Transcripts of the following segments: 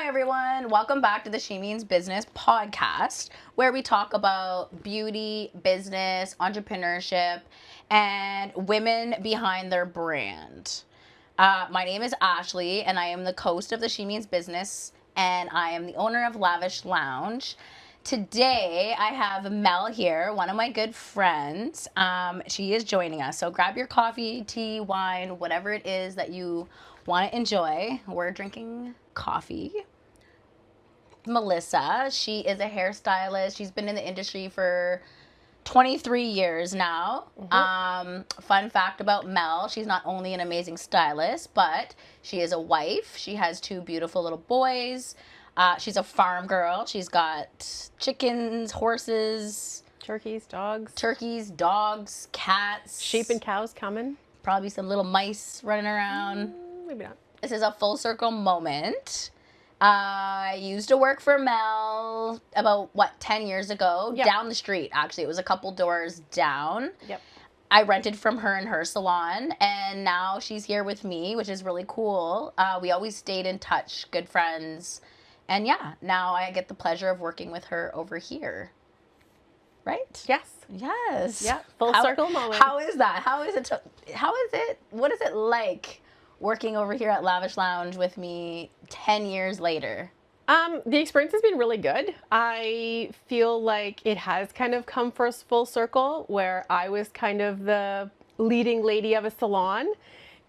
Hi, everyone. Welcome back to the She Means Business podcast, where we talk about beauty, business, entrepreneurship, and women behind their brand. My name is Ashley, and I am the host of the She Means Business, and I am the owner of Lavish Lounge. Today, I have Mel here, one of my good friends. She is joining us, so grab your coffee, tea, wine, whatever it is that you want to enjoy. We're drinking coffee. Melissa, she is a hairstylist. She's been in the industry for 23 years now. Fun fact about Mel, she's not only an amazing stylist, but she is a wife. She has two beautiful little boys. She's a farm girl. She's got chickens, horses, turkeys, dogs, cats, sheep and cows coming. Probably some little mice running around. Maybe not. This is a full circle moment. I used to work for Mel about, 10 years ago? Yep. Down the street, actually. It was a couple doors down. Yep. I rented from her in her salon, and now she's here with me, which is really cool. We always stayed in touch, good friends. And yeah, now I get the pleasure of working with her over here. Right? Yes. Yes. Yeah. Full circle moment. How is that? What is it like working over here at Lavish Lounge with me 10 years later? The experience has been really good. I feel like it has kind of come full circle, where I was kind of the leading lady of a salon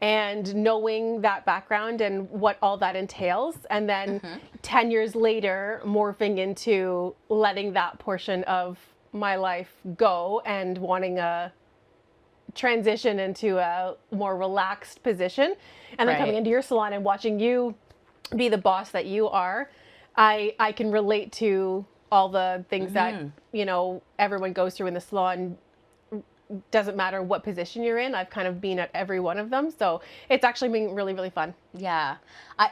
and knowing that background and what all that entails. And then 10 years later, morphing into letting that portion of my life go and wanting a transition into a more relaxed position. And then coming into your salon and watching you be the boss that you are, I can relate to all the things that, everyone goes through in the salon. Doesn't matter what position you're in. I've kind of been at every one of them. So it's actually been really, really fun. Yeah.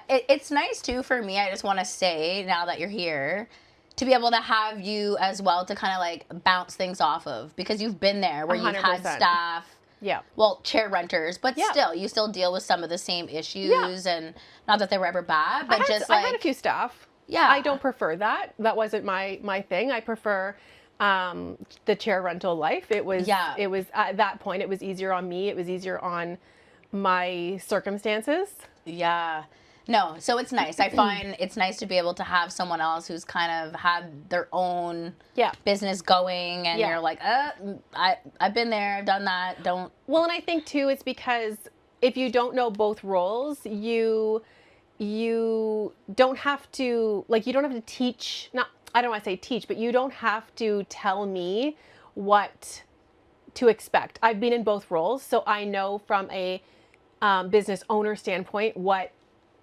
It's nice too for me. I just want to say, now that you're here, to be able to have you as well to kind of like bounce things off of, because you've been there where 100%. You've had staff. Yeah. Well, chair renters, but still, you still deal with some of the same issues, and not that they were ever bad, but I had a few staff. Yeah. I don't prefer that. That wasn't my thing. I prefer the chair rental life. It was at that point, it was easier on me. It was easier on my circumstances. Yeah. No, so it's nice. I find it's nice to be able to have someone else who's kind of had their own business going, and you're like, I've been there, I've done that. Well, and I think too, it's because if you don't know both roles, you don't have to, you don't have to teach, I don't want to say teach, but you don't have to tell me what to expect. I've been in both roles, so I know from a business owner standpoint what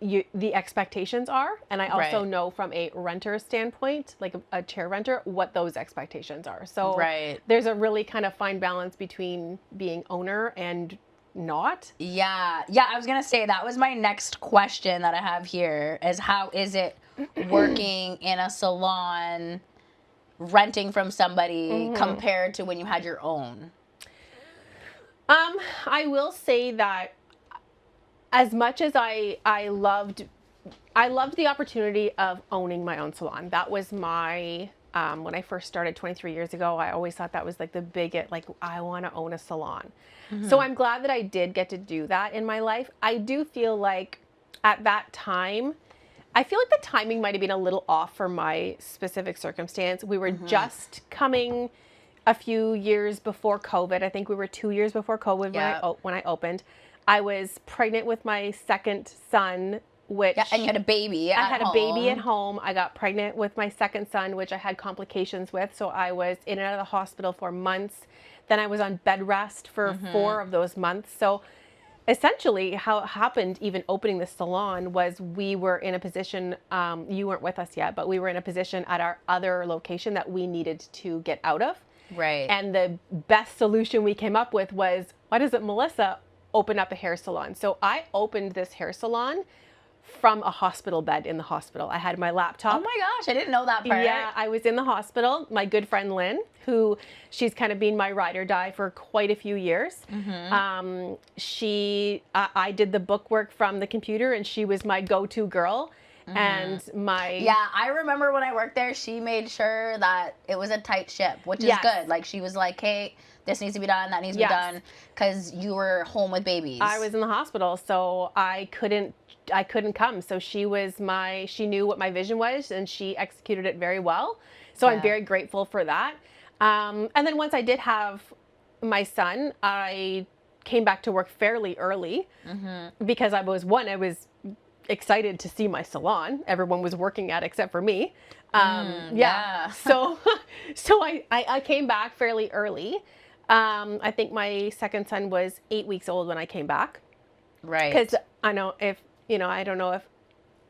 the expectations are, and I also know from a renter standpoint, like a chair renter, what those expectations are. So there's a really kind of fine balance between being owner and not. Yeah, I was gonna say that was my next question that I have here, is how is it working in a salon, renting from somebody compared to when you had your own? I will say that as much as I loved the opportunity of owning my own salon. That was my, when I first started 23 years ago, I always thought that was like the biggest, I want to own a salon. So I'm glad that I did get to do that in my life. I do feel like at that time, I feel like the timing might have been a little off for my specific circumstance. We were just coming a few years before COVID. I think we were 2 years before COVID when I opened. I was pregnant with my second son, which... Yeah, and you had a baby I had a baby at home. I got pregnant with my second son, which I had complications with. So I was in and out of the hospital for months. Then I was on bed rest for 4 of those months. So essentially how it happened, even opening the salon, was we were in a position, you weren't with us yet, but we were in a position at our other location that we needed to get out of. Right. And the best solution we came up with was, why doesn't Melissa open up a hair salon? So I opened this hair salon from a hospital bed in the hospital. I had my laptop. Oh my gosh, I didn't know that part. Yeah, I was in the hospital. My good friend Lynn, she's kind of been my ride or die for quite a few years. I did the bookwork from the computer, and she was my go-to girl. And my Yeah, I remember when I worked there, she made sure that it was a tight ship, which is Yes. good. Like, she was like, hey, this needs to be done, that needs to Yes. be done, because you were home with babies. I was in the hospital, so I couldn't come. So she knew what my vision was, and she executed it very well. So I'm very grateful for that. And then once I did have my son, I came back to work fairly early because I was excited to see my salon. Everyone was working at except for me. So I came back fairly early. I think my second son was 8 weeks old when I came back. Right. Because I don't know if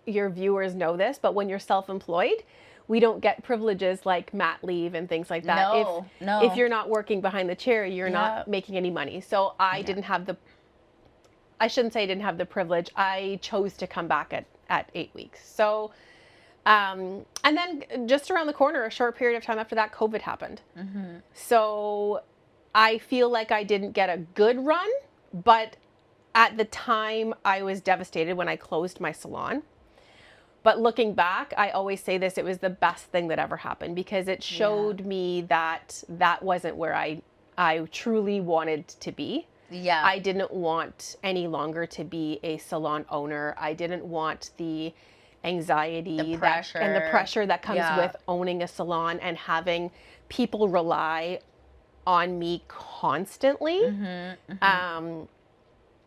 your viewers know this, but when you're self-employed, we don't get privileges like mat leave and things like that. No. If you're not working behind the chair, you're not making any money. So I shouldn't say I didn't have the privilege. I chose to come back at 8 weeks. So, and then just around the corner, a short period of time after that, COVID happened. So I feel like I didn't get a good run, but at the time I was devastated when I closed my salon. But looking back, I always say this, it was the best thing that ever happened because it showed me that wasn't where I truly wanted to be. Yeah. I didn't want any longer to be a salon owner. I didn't want the anxiety and the pressure that comes with owning a salon and having people rely on me constantly.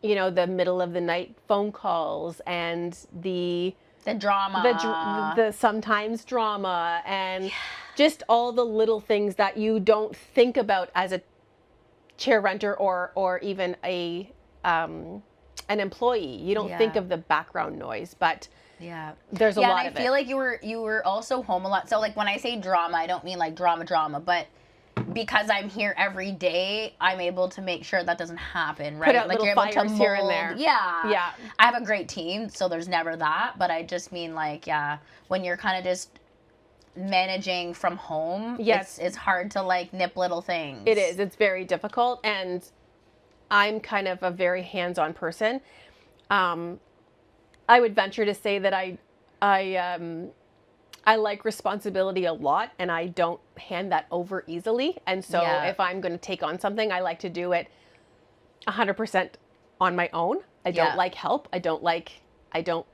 The middle of the night phone calls and the drama, the sometimes drama, and just all the little things that you don't think about as a chair renter or even an employee. You don't think of the background noise, but there's a lot of it. I feel like you were also home a lot. So like when I say drama, I don't mean like drama, but because I'm here every day, I'm able to make sure that doesn't happen, right? Put out like little you're able to fires mold. here and there. Yeah. I have a great team, so there's never that. But I just mean like, when you're kind of just managing from home, it's hard to like nip little things. It is. It's very difficult, and I'm kind of a very hands-on person. I would venture to say that I like responsibility a lot, and I don't hand that over easily. And so if I'm going to take on something, I like to do it 100% on my own. I don't like help. I don't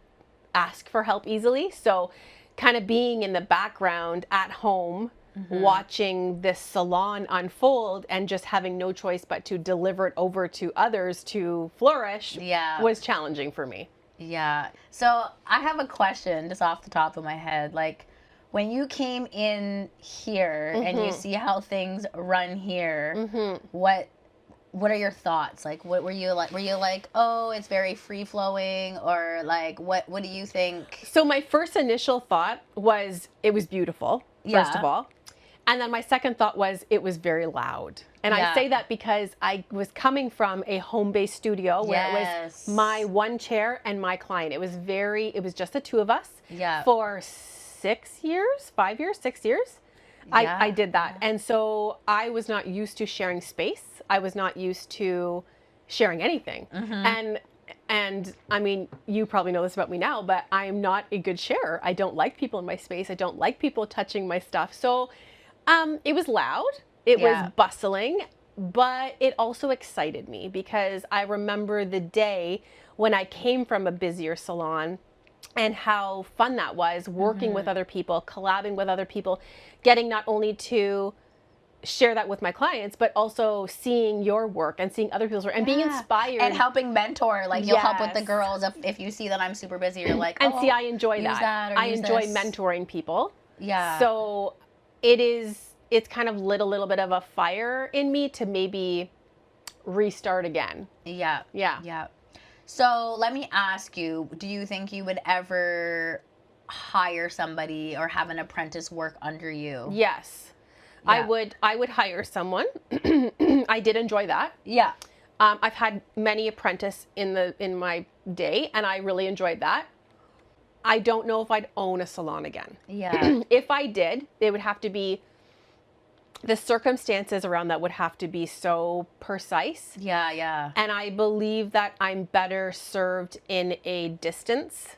ask for help easily. So kind of being in the background at home, watching this salon unfold and just having no choice but to deliver it over to others to flourish was challenging for me. Yeah. So I have a question just off the top of my head. Like, when you came in here and you see how things run here, what are your thoughts? Like, what were you like? Were you like, oh, it's very free flowing, or like, what do you think? So my first initial thought was it was beautiful, first of all. And then my second thought was it was very loud. And I say that because I was coming from a home-based studio where it was my one chair and my client. It was just the two of us for 6 years. I did that. And so I was not used to sharing space. I was not used to sharing anything. And I mean, you probably know this about me now, but I'm not a good sharer. I don't like people in my space. I don't like people touching my stuff. So it was loud, it was bustling, but it also excited me because I remember the day when I came from a busier salon and how fun that was, working with other people, collabing with other people, getting not only to share that with my clients, but also seeing your work and seeing other people's work and being inspired. And helping mentor, like you'll help with the girls if you see that I'm super busy, you're like, and see, I enjoy that. I enjoy mentoring people. Yeah. So it's kind of lit a little bit of a fire in me to maybe restart again. Yeah. So let me ask you, do you think you would ever hire somebody or have an apprentice work under you? Yes. I would hire someone. I did enjoy that. Yeah. I've had many apprentices in my day, and I really enjoyed that. I don't know if I'd own a salon again. Yeah. If I did, it would have to be, the circumstances around that would have to be so precise. Yeah. And I believe that I'm better served in a distance.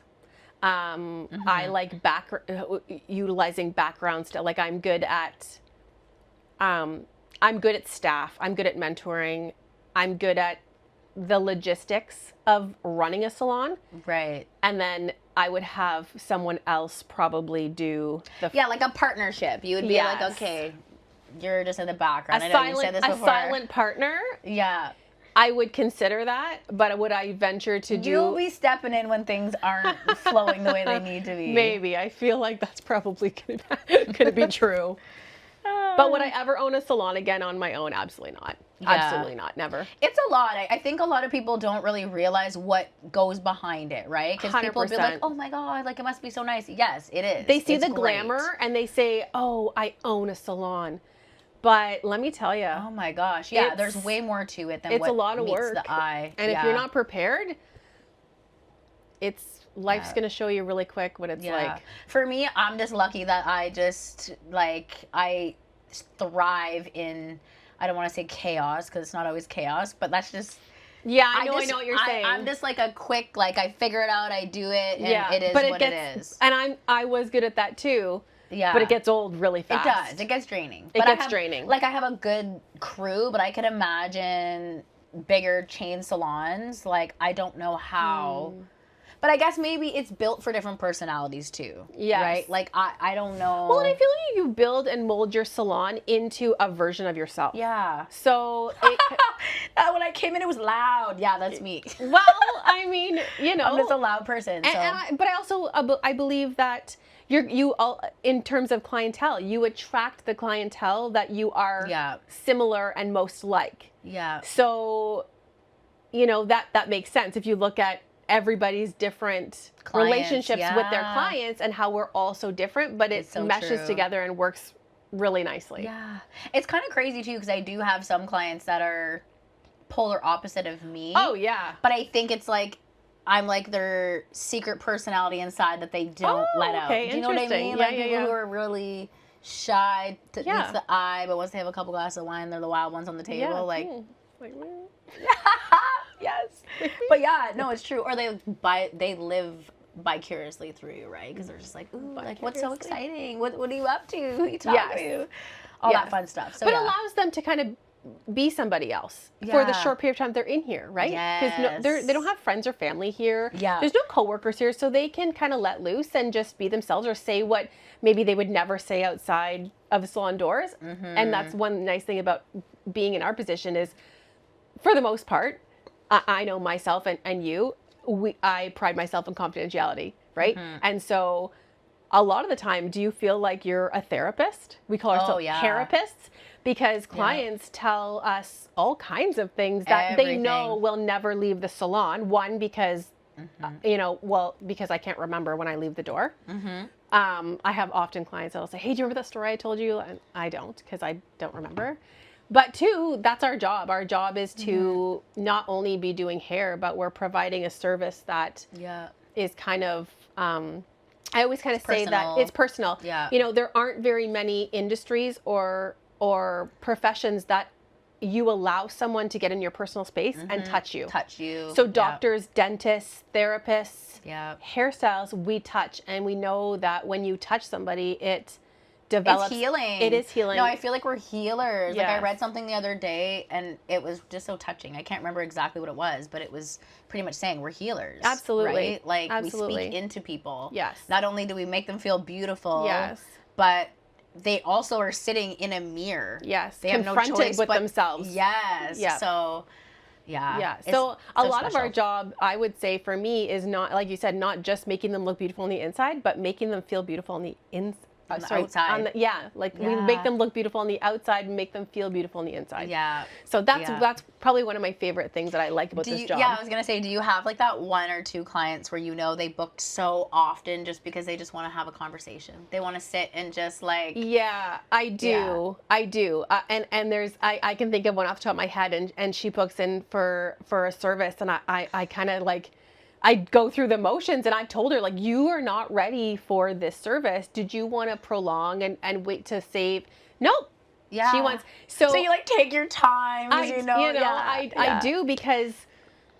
I like utilizing background stuff. Like I'm good at staff. I'm good at mentoring. I'm good at the logistics of running a salon. Right. And then I would have someone else probably do the Yeah, like a partnership. You would be like, Yes. okay, you're just in the background. a I know you said this before. silent partner. Yeah. I would consider that, but would I venture to do? You'll be stepping in when things aren't flowing the way they need to be. Maybe. I feel like that's probably gonna be true. But would I ever own a salon again on my own? Absolutely not. Yeah. Absolutely not. Never. It's a lot. I think a lot of people don't really realize what goes behind it, right? Because people be like, 100%. oh my God, like it must be so nice. Yes, it is. They see It's the great. glamour and they say, "Oh, I own a salon." But let me tell you, Oh my gosh. Yeah, It's- there's way more to it than it's what a lot of meets work. the eye. and if Yeah. you're not prepared, life's Yeah. going to show you really quick what it's Yeah. like. For me, I'm just lucky that I thrive in, I don't want to say chaos because it's not always chaos, but that's just, Yeah, I know just- what you're saying. I'm just like a quick, like I figure it out, I do it, and it is but what it is. And I was good at that too. Yeah. But it gets old really fast. It does. It gets draining. It But I gets have- draining. Like I have a good crew, but I could imagine bigger chain salons. Like I don't know how. But I guess maybe it's built for different personalities too. Yes. Right? Like I don't know. Well, and I feel like you build and mold your salon into a version of yourself. Yeah. So, When I came in, it was loud. Yeah, that's me. well, I mean, you know, I'm just a loud person. So. but I also I believe that you all in terms of clientele, you attract the clientele that you are Yeah. similar and most like. Yeah. So, you know, that makes sense if you look at everybody's different Clients, relationships with their yeah. clients and how we're all so different, but it It's so meshes true. together and works really nicely. Yeah. It's kind of crazy too because I do have some clients that are polar opposite of me. Oh yeah. But I think it's like I'm like their secret personality inside that they don't Oh, let out. okay, Do you know what I interesting. mean? Yeah, Like yeah, people yeah. who are really shy to Yeah. meets the eye, but once they have a couple glasses of wine, they're the wild ones on the table. Yeah. Like, Like, yes. But yeah, no, it's true. Or they live vicariously through you, right? Because they're just like, ooh, like what's so Vicariously. exciting? What are you up to? Who are you talking Yes. to? All Yes. that fun stuff. So but yeah. allows them to kind of be somebody else for the Yeah. short period of time they're in here, right? Yes. They don't have friends or family here. Yeah. There's no coworkers here, so they can kind of let loose and just be themselves or say what maybe they would never say outside of salon doors. Mm-hmm. And that's one nice thing about being in our position is, for the most part, I know myself and you, I pride myself in confidentiality, right? Mm-hmm. And so a lot of the time, do you feel like you're a therapist? We call ourselves yeah. therapists because clients tell us all kinds of things that they know Everything. will never leave the salon. One, because, because I can't remember when I leave the door. I have often clients that'll say, hey, do you remember that story I told you? And I don't, because I don't remember. But two, that's our job. Our job is to not only be doing hair, but we're providing a service that Yeah. is kind of, I always kind of say personal. that it's personal. Yeah. You know, there aren't very many industries or professions that you allow someone to get in your personal space and touch you. Touch you. So doctors, dentists, therapists, Yeah. hairstyles, we touch, and we know that when you touch somebody, it develops. It's healing. It is healing. No, I feel like we're healers. Like I Yes. read something the other day and it was just so touching. I can't remember exactly what it was, but it was pretty much saying we're healers. Absolutely. Right? Like we Absolutely. speak into people. Yes. Not only do we make them feel beautiful, Yes. but they also are sitting in a mirror. Yes. They have no Confronted choice with but themselves. Yes. Yeah. So yeah. Yeah. It's So a so lot of our special. job, I would say for me, is not, like you said, not just making them look beautiful on the inside, but making them feel beautiful on the inside. On the outside. We Yeah. make them look beautiful on the outside and make them feel beautiful on the inside. Yeah. So that's Yeah. that's probably one of my favorite things that I like about this job. Yeah, I was gonna say, do you have like that one or two clients where you know they booked so often just because they just want to have a conversation? They want to sit and just like Yeah, I do. I do. And there's I can think of one off the top of my head, and she books in for a service, and I kind of like. I go through the motions, and I've told her, like, you are not ready for this service. Did you want to prolong and wait to save? Nope. yeah. She wants So you like take your time, 'cause you know. I do, because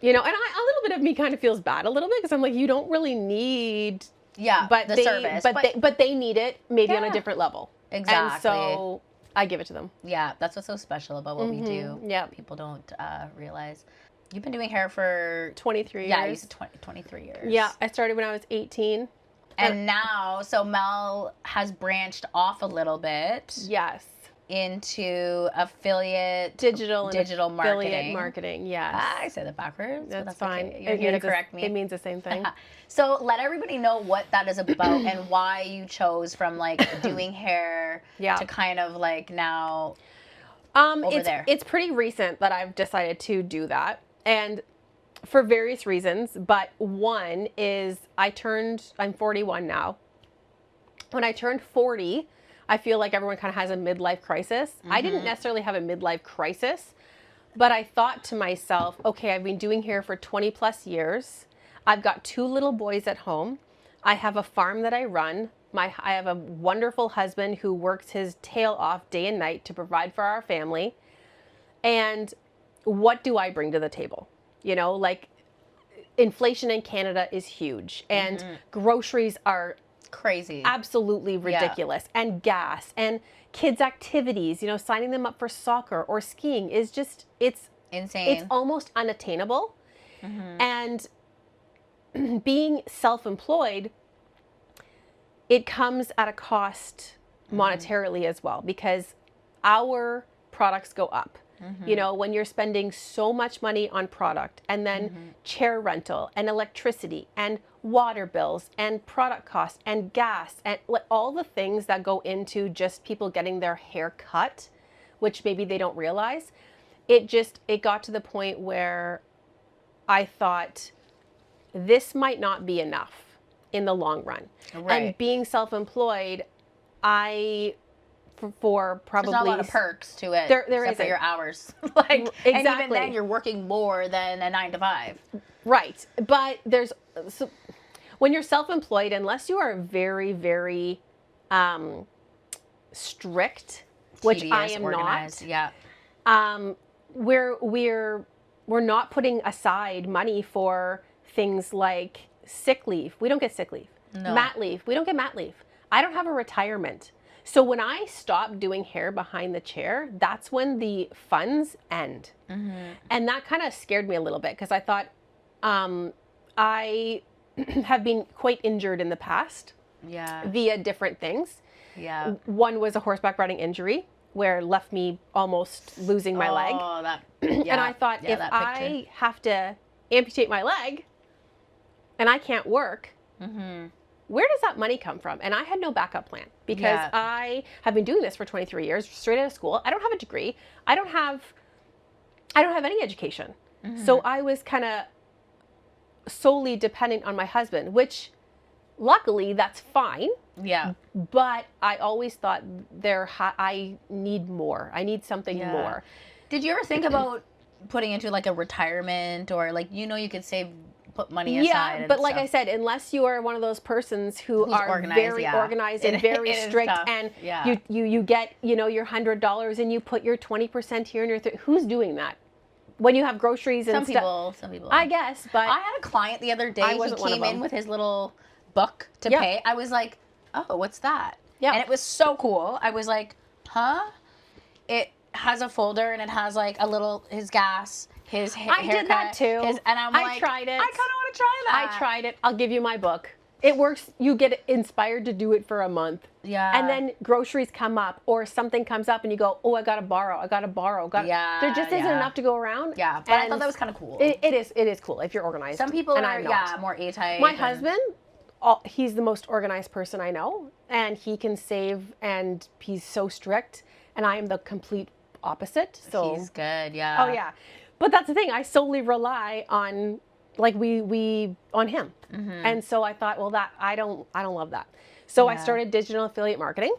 You know, and a little bit of me kind of feels bad a little bit because I'm like, you don't really need, the service, but they need it maybe on a Yeah. different level. Exactly. And so I give it to them. Yeah, that's what's so special about what we do. Yeah. People don't realize. You've been doing hair for 23 Yeah, you years. said 23 years. Yeah, I started when I was 18. And now, so Mel has branched off a little bit Yes. into affiliate Digital marketing. affiliate marketing, yes. I said it backwards. But That's that's fine. okay. You're here to correct me. It means the same thing. So let everybody know what that is about and why you chose from like doing hair Yeah. to kind of like now over there. It's pretty recent that I've decided to do that, and for various reasons. But one is I'm 41 now. When I turned 40, I feel like everyone kind of has a midlife crisis. I didn't necessarily have a midlife crisis, but I thought to myself, okay, I've been doing hair for 20 plus years. I've got 2 little boys at home. I have a farm that I run. I have a wonderful husband who works his tail off day and night to provide for our family. And what do I bring to the table? You know, like inflation in Canada is huge and groceries are Crazy. absolutely ridiculous. And gas and kids' activities, you know, signing them up for soccer or skiing is just, it's Insane. It's almost unattainable. And being self-employed, it comes at a cost monetarily as well, because our products go up. You know, when you're spending so much money on product and then chair rental and electricity and water bills and product cost and gas and all the things that go into just people getting their hair cut, which maybe they don't realize, it got to the point where I thought this might not be enough in the long run. Right. And being self-employed, for probably There's not a lot of perks to it. There except for isn't. your hours. Like, and even Exactly. then you're working more than a 9 to 5. Right. But when you're self-employed, unless you are very, very strict, which Tedious, I am organized. Yeah. not, we're not putting aside money for things like sick leave. We don't get sick leave. No. Mat leave. We don't get mat leave. I don't have a retirement. So when I stopped doing hair behind the chair, that's when the funds end. And that kind of scared me a little bit because I thought I have been quite injured in the past Yeah. via different things. Yeah. One was a horseback riding injury where left me almost losing my leg. Oh, that. And Yeah. I thought, Yeah, if that I picture. have to amputate my leg and I can't work, where does that money come from? And I had no backup plan because Yeah. I have been doing this for 23 years, straight out of school. I don't have a degree. I don't have any education. So I was kind of solely dependent on my husband, which luckily that's fine. Yeah. But I always thought I need more. I need something Yeah. more. Did you ever think about putting into like a retirement or like, you could put money aside? Yeah, and but like I stuff? said, unless you are one of those persons who's Are organized, very yeah. organized and It- very it is strict, tough. and Yeah. you get your $100 and you put your 20% here and your who's doing that when you have groceries and stuff? Some people. I guess, but I had a client the other day. I He wasn't one of came in them. with his little book to Yeah. pay. I was like, oh, what's that? Yeah. And it was so cool. I was like, huh? It has a folder and it has like his gas, his I did that haircut, too. and I'm I like, tried it. I kind of want to try that. I tried it. I'll give you my book. It works. You get inspired to do it for a month. Yeah. And then groceries come up or something comes up and you go, oh, I got to borrow. Yeah, There just isn't yeah. enough to go around. Yeah, but I And thought that was kind of cool. It is cool if you're organized. Some people and are, I'm not. more A-type. My and- husband, he's the most organized person I know, and he can save, and he's so strict, and I am the complete opposite. So He's good, yeah. oh yeah, but that's the thing. I solely rely on we on him, and so I thought, well, that I don't love that. So I Yeah. started digital affiliate marketing,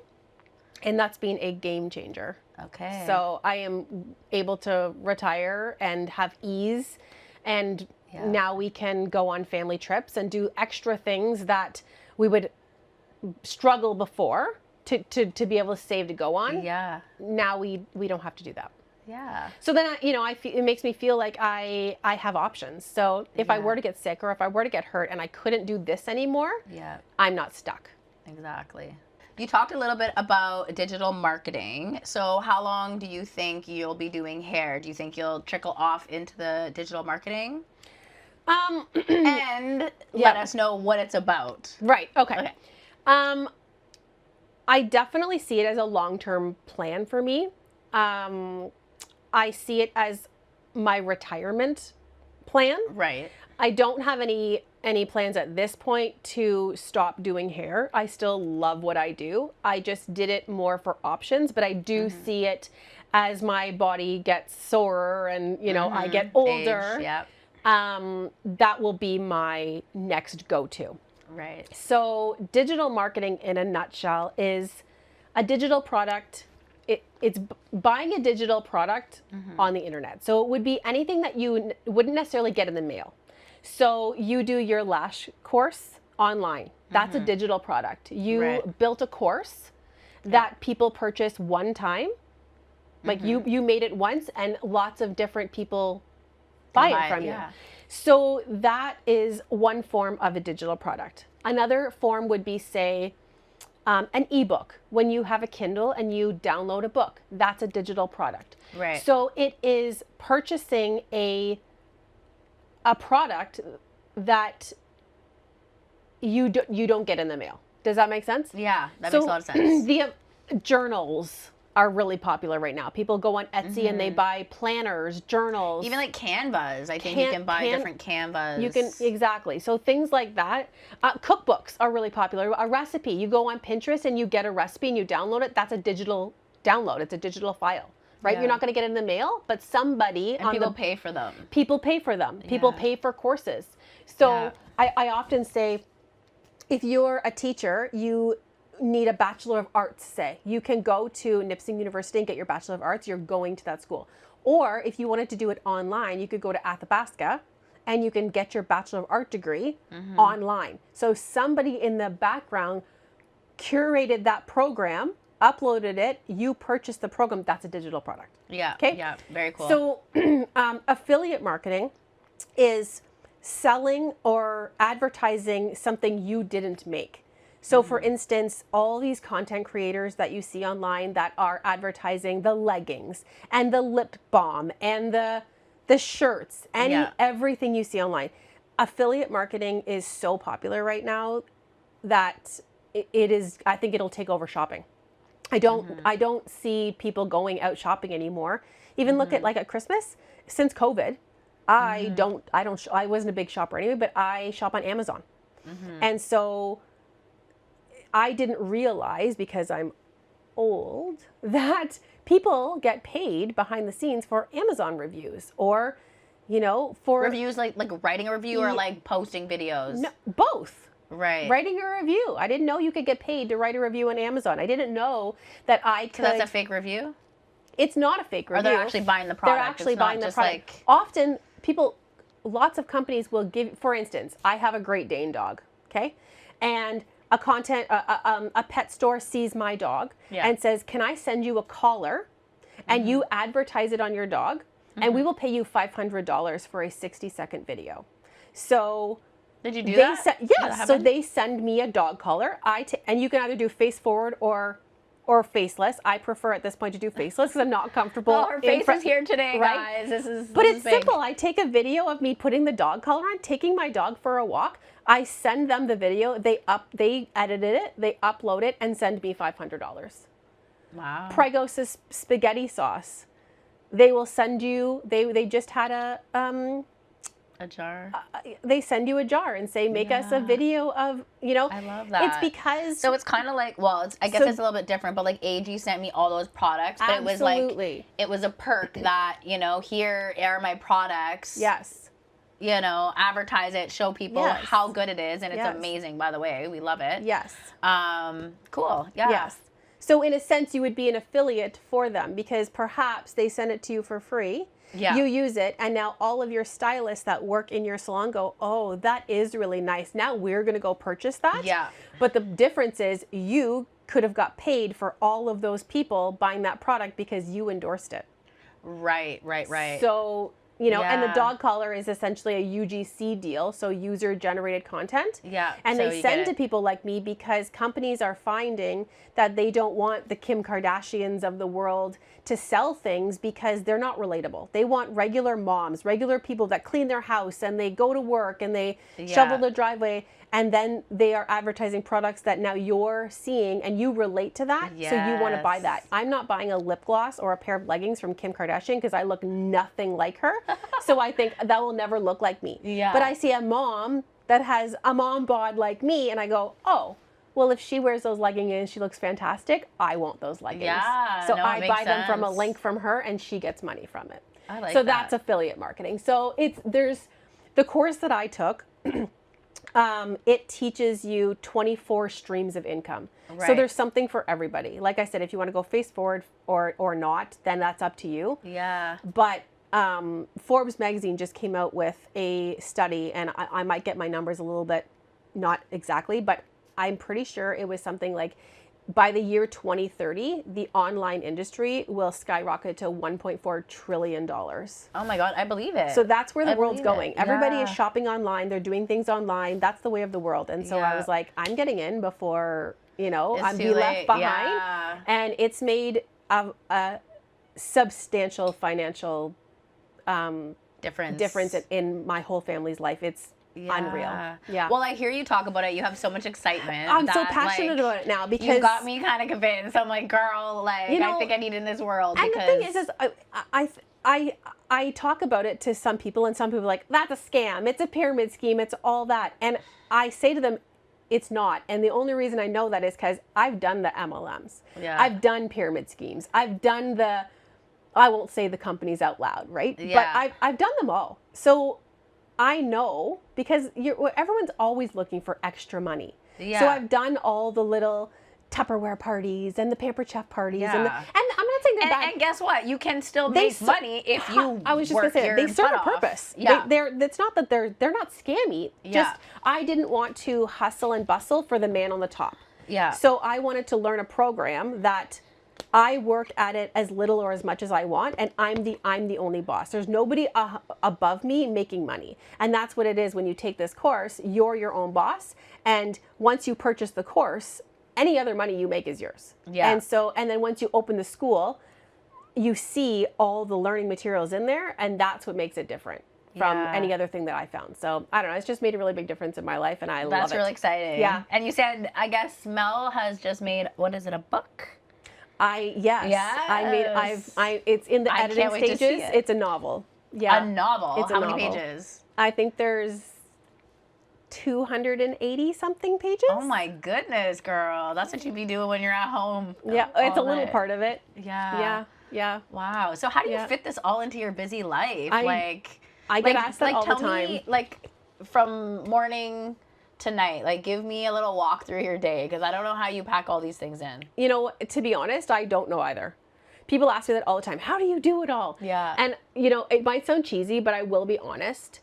and that's been a game changer. Okay. So I am able to retire and have ease, and Yeah. now we can go on family trips and do extra things that we would struggle before to be able to save to go on. Yeah. Now we don't have to do that. Yeah. So then, it makes me feel like I have options. So if I were to get sick or if I were to get hurt and I couldn't do this anymore, Yeah. I'm not stuck. Exactly. You talked a little bit about digital marketing. So how long do you think you'll be doing hair? Do you think you'll trickle off into the digital marketing? And let us know what it's about. Right. Okay. I definitely see it as a long-term plan for me. I see it as my retirement plan. Right. I don't have any plans at this point to stop doing hair. I still love what I do. I just did it more for options, but I do see it as my body gets sorer and, I get older. Age, yep. That will be my next go-to. Right. So digital marketing in a nutshell is a digital product. It's buying a digital product on the internet. So it would be anything that you wouldn't necessarily get in the mail. So you do your lash course online. That's a digital product. You built a course that people purchase one time. Like you made it once and lots of different people buy it from you. So that is one form of a digital product. Another form would be, say, an ebook. When you have a Kindle and you download a book, that's a digital product. Right. So it is purchasing a product that you don't get in the mail. Does that make sense? Yeah, that makes a lot of sense. The journals are really popular right now. People go on Etsy and they buy planners, journals. Even like canvas. I think you can buy different canvas. You can, exactly. So things like that. Cookbooks are really popular. A recipe. You go on Pinterest and you get a recipe and you download it. That's a digital download. It's a digital file, right? You're not going to get it in the mail, but somebody and people pay for them. People pay for them. People pay for courses. So I often say, if you're a teacher, you need a Bachelor of Arts, say. You can go to Nipissing University and get your Bachelor of Arts. You're going to that school. Or if you wanted to do it online, you could go to Athabasca and you can get your Bachelor of Art degree online. So somebody in the background curated that program, uploaded it, you purchased the program. That's a digital product. Yeah. Okay. Yeah. Very cool. So affiliate marketing is selling or advertising something you didn't make. So for instance, all these content creators that you see online that are advertising the leggings and the lip balm and the shirts and everything you see online. Affiliate marketing is so popular right now that it is, I think it'll take over shopping. I don't see people going out shopping anymore. Even look at like at Christmas, since COVID, I wasn't a big shopper anyway, but I shop on Amazon. And so I didn't realize, because I'm old, that people get paid behind the scenes for Amazon reviews or, for reviews, like writing a review or like posting videos. No, both. Right. Writing a review. I didn't know you could get paid to write a review on Amazon. I didn't know that I could. So that's a fake review? It's not a fake review. Or they're actually buying the product. They're actually buying the product. Often lots of companies will give, for instance, I have a Great Dane dog, okay? And a pet store sees my dog and says, can I send you a collar and you advertise it on your dog and we will pay you $500 for a 60-second video. So did you do that? Yes. So they send me a dog collar. And you can either do face forward or faceless. I prefer at this point to do faceless because I'm not comfortable. Well, her face is here today, right? guys. But it's simple. I take a video of me putting the dog collar on, taking my dog for a walk. I send them the video. They edited it, they upload it, and send me $500. Wow. Prego's spaghetti sauce. They will send you. They just had a jar. They send you a jar and say, make us a video of, I love that. It's because. So it's kind of like, well, I guess it's a little bit different, but like AG sent me all those products, but it was like, it was a perk that, here are my products. Yes. Advertise it, show people how good it is, and it's amazing, by the way. We love it. Yes. Cool. Yeah. Yes. So in a sense, you would be an affiliate for them because perhaps they send it to you for free. Yeah. You use it, and now all of your stylists that work in your salon go, oh, that is really nice. Now we're going to go purchase that. Yeah. But the difference is you could have got paid for all of those people buying that product because you endorsed it. Right, right, right. So, you know, and the Yeah. dog collar is essentially a UGC deal, so user generated content. Yeah, And so they you send get to it. people like me because companies are finding that they don't want the Kim Kardashians of the world to sell things because they're not relatable. They want regular moms, regular people that clean their house and they go to work and they shovel the driveway, and then they are advertising products that now you're seeing and you relate to that. So you want to buy that. Yes. I'm not buying a lip gloss or a pair of leggings from Kim Kardashian because I look nothing like her. So I think that will never look like me. Yeah. But I see a mom that has a mom bod like me and I go, oh, well, if she wears those leggings and she looks fantastic, I want those leggings. Yeah, So no, it I makes buy them from a sense. link from her and she gets money from it. I like so that. that's affiliate marketing. So there's the course that I took. It teaches you 24 streams of income. So Right. there's something for everybody. Like I said, if you want to go face forward or not, then that's up to you. Yeah. But Forbes magazine just came out with a study, and I might get my numbers a little bit, not exactly, but I'm pretty sure it was something like by the year 2030, the online industry will skyrocket to $1.4 trillion. Oh my God, I believe it. So that's where the I world's believe going. it. Everybody is Yeah. shopping online. They're doing things online. That's the way of the world. And so I Yeah. was like, I'm getting in before, you know, It's I'm too be left late. behind. Yeah. And it's made a substantial financial difference in my whole family's life. It's unreal. Yeah. Well, I hear you talk about it. You have so much excitement. I'm so that, passionate like, about it now because you got me kind of convinced. I'm like, girl, like, You know, I think I need in this world. And because the thing is I talk about it to some people, and some people are like, that's a scam. It's a pyramid scheme. It's all that. And I say to them, it's not. And the only reason I know that is because I've done the MLMs. Yeah. I've done pyramid schemes. I've done I won't say the companies out loud, right? Yeah. But I've done them all. So I know because everyone's always looking for extra money. Yeah. So I've done all the little Tupperware parties and the Pampered Chef parties. And I'm not saying they're bad. and guess what? You can still make money if you I was just work gonna say your they serve butt a off. purpose. Yeah. It's not that they're not scammy. Yeah. Just I didn't want to hustle and bustle for the man on the top. Yeah. So I wanted to learn a program that I work at it as little or as much as I want, and I'm the only boss. There's nobody above me making money, and that's what it is when you take this course. You're your own boss, and once you purchase the course, any other money you make is yours. Yeah. And then once you open the school, you see all the learning materials in there, and that's what makes it different from Yeah. any other thing that I found. So I don't know. It's just made a really big difference in my life, and I love That's it. really exciting. Yeah. And you said, I guess Mel has just made, what is it, a book? It's in the I editing can't wait to see stages. it. It's a novel. Yeah. A novel. It's a How many novel. pages? I think there's 280 something pages. Oh my goodness, girl. That's what you'd be doing when you're at home. Yeah, it's a all little day. part of it. Yeah. Yeah. Wow. So how do you Yeah. fit this all into your busy life? I get asked that all the tell time. me, like, from morning to night, like, give me a little walk through your day, because I don't know how you pack all these things in. You know, to be honest, I don't know either. People ask me that all the time. How do you do it all? Yeah. And, you know, it might sound cheesy, but I will be honest.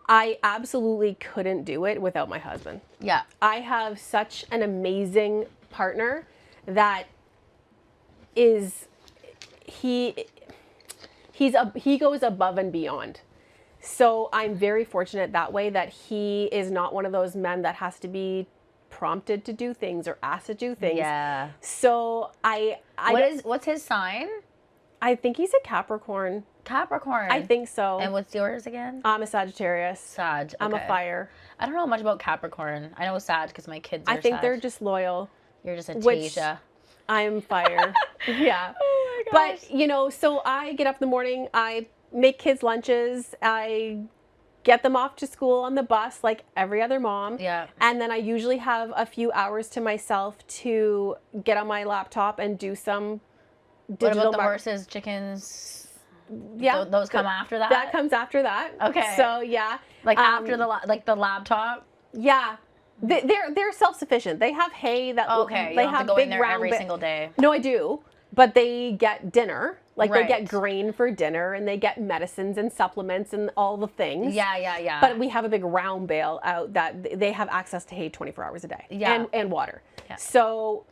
I absolutely couldn't do it without my husband. Yeah. I have such an amazing partner that is, he goes above and beyond. So I'm very fortunate that way that he is not one of those men that has to be prompted to do things or asked to do things. Yeah. So What's his sign? I think he's a Capricorn. Capricorn. I think so. And what's yours again? I'm a Sagittarius. Sag. I'm a okay. fire. I don't know much about Capricorn. I know Sag because my kids are I think Sag. they're just loyal. You're just a which- Tasia. I'm fire. Yeah. Oh my gosh. But, you know, so I get up in the morning, I make kids lunches, I get them off to school on the bus like every other mom. Yeah. And then I usually have a few hours to myself to get on my laptop and do some What digital about the horses, chickens? Yeah. Those come after that? That comes after that. Okay. So, yeah. Like after the laptop? Yeah. They're self-sufficient. They have hay that Okay. You they don't have to go big in there round every ba- single day. No, I do. But they get dinner. Like they Right. get grain for dinner and they get medicines and supplements and all the things. Yeah. But we have a big round bale out that they have access to hay 24 hours a day. Yeah. And water. Yeah. So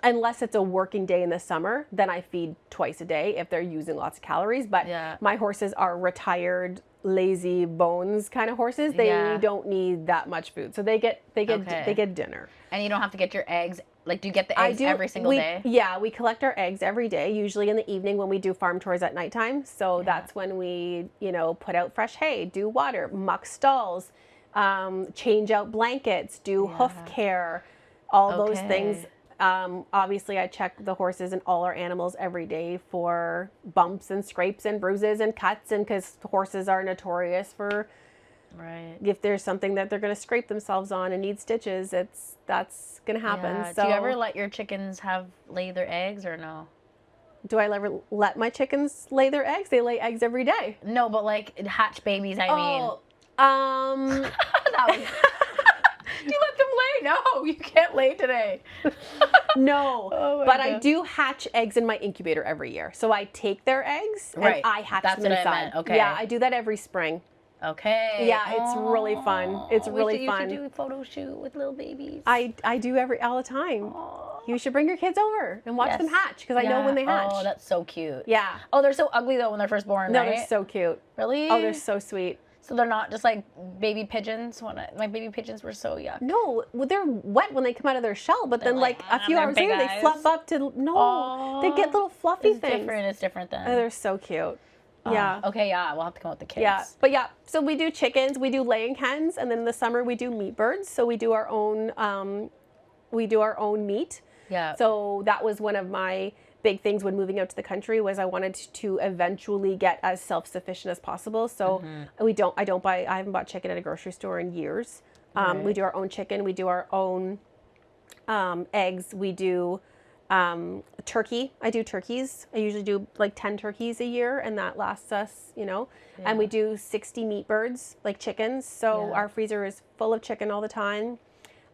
unless it's a working day in the summer, then I feed twice a day if they're using lots of calories. But my horses are retired, lazy bones kind of horses. They don't need that much food, so they get dinner. And you don't have to get your eggs. Like, do you get the eggs every single day? Yeah, we collect our eggs every day, usually in the evening when we do farm tours at nighttime. So that's when we, put out fresh hay, do water, muck stalls, change out blankets, do hoof care, all those things. Obviously, I check the horses and all our animals every day for bumps and scrapes and bruises and cuts, and because horses are notorious for, if there's something that they're going to scrape themselves on and need stitches, that's going to happen. Yeah. So, do you ever let your chickens lay their eggs or no? Do I ever let my chickens lay their eggs? They lay eggs every day. No, but like hatch babies, I mean. That was... Do you let them lay? No, you can't lay today. No, but God. I do hatch eggs in my incubator every year. So I take their eggs and I hatch them inside. I meant. Okay. Yeah, I do that every spring. Okay. Yeah, it's really fun. It's really fun. You should do a photo shoot with little babies. I do all the time. Aww. You should bring your kids over and watch them hatch, because I know when they hatch. Oh, that's so cute. Yeah. Oh, they're so ugly though when they're first born, right? No, they're so cute. Really? Oh, they're so sweet. So they're not just like baby pigeons. My baby pigeons were so yuck. No, they're wet when they come out of their shell, but then like a few hours later they fluff up to they get little fluffy things. It's different then. Oh, they're so cute. Yeah. Okay, yeah, we'll have to come with the kids. Yeah, but so we do chickens, we do laying hens, and then in the summer we do meat birds. So we do our own meat. Yeah. So that was one of my big things when moving out to the country, was I wanted to eventually get as self-sufficient as possible. So I haven't bought chicken at a grocery store in years. We do our own chicken, we do our own eggs, we do turkey. I do turkeys. I usually do like 10 turkeys a year, and that lasts us, and we do 60 meat birds, like chickens. So our freezer is full of chicken all the time.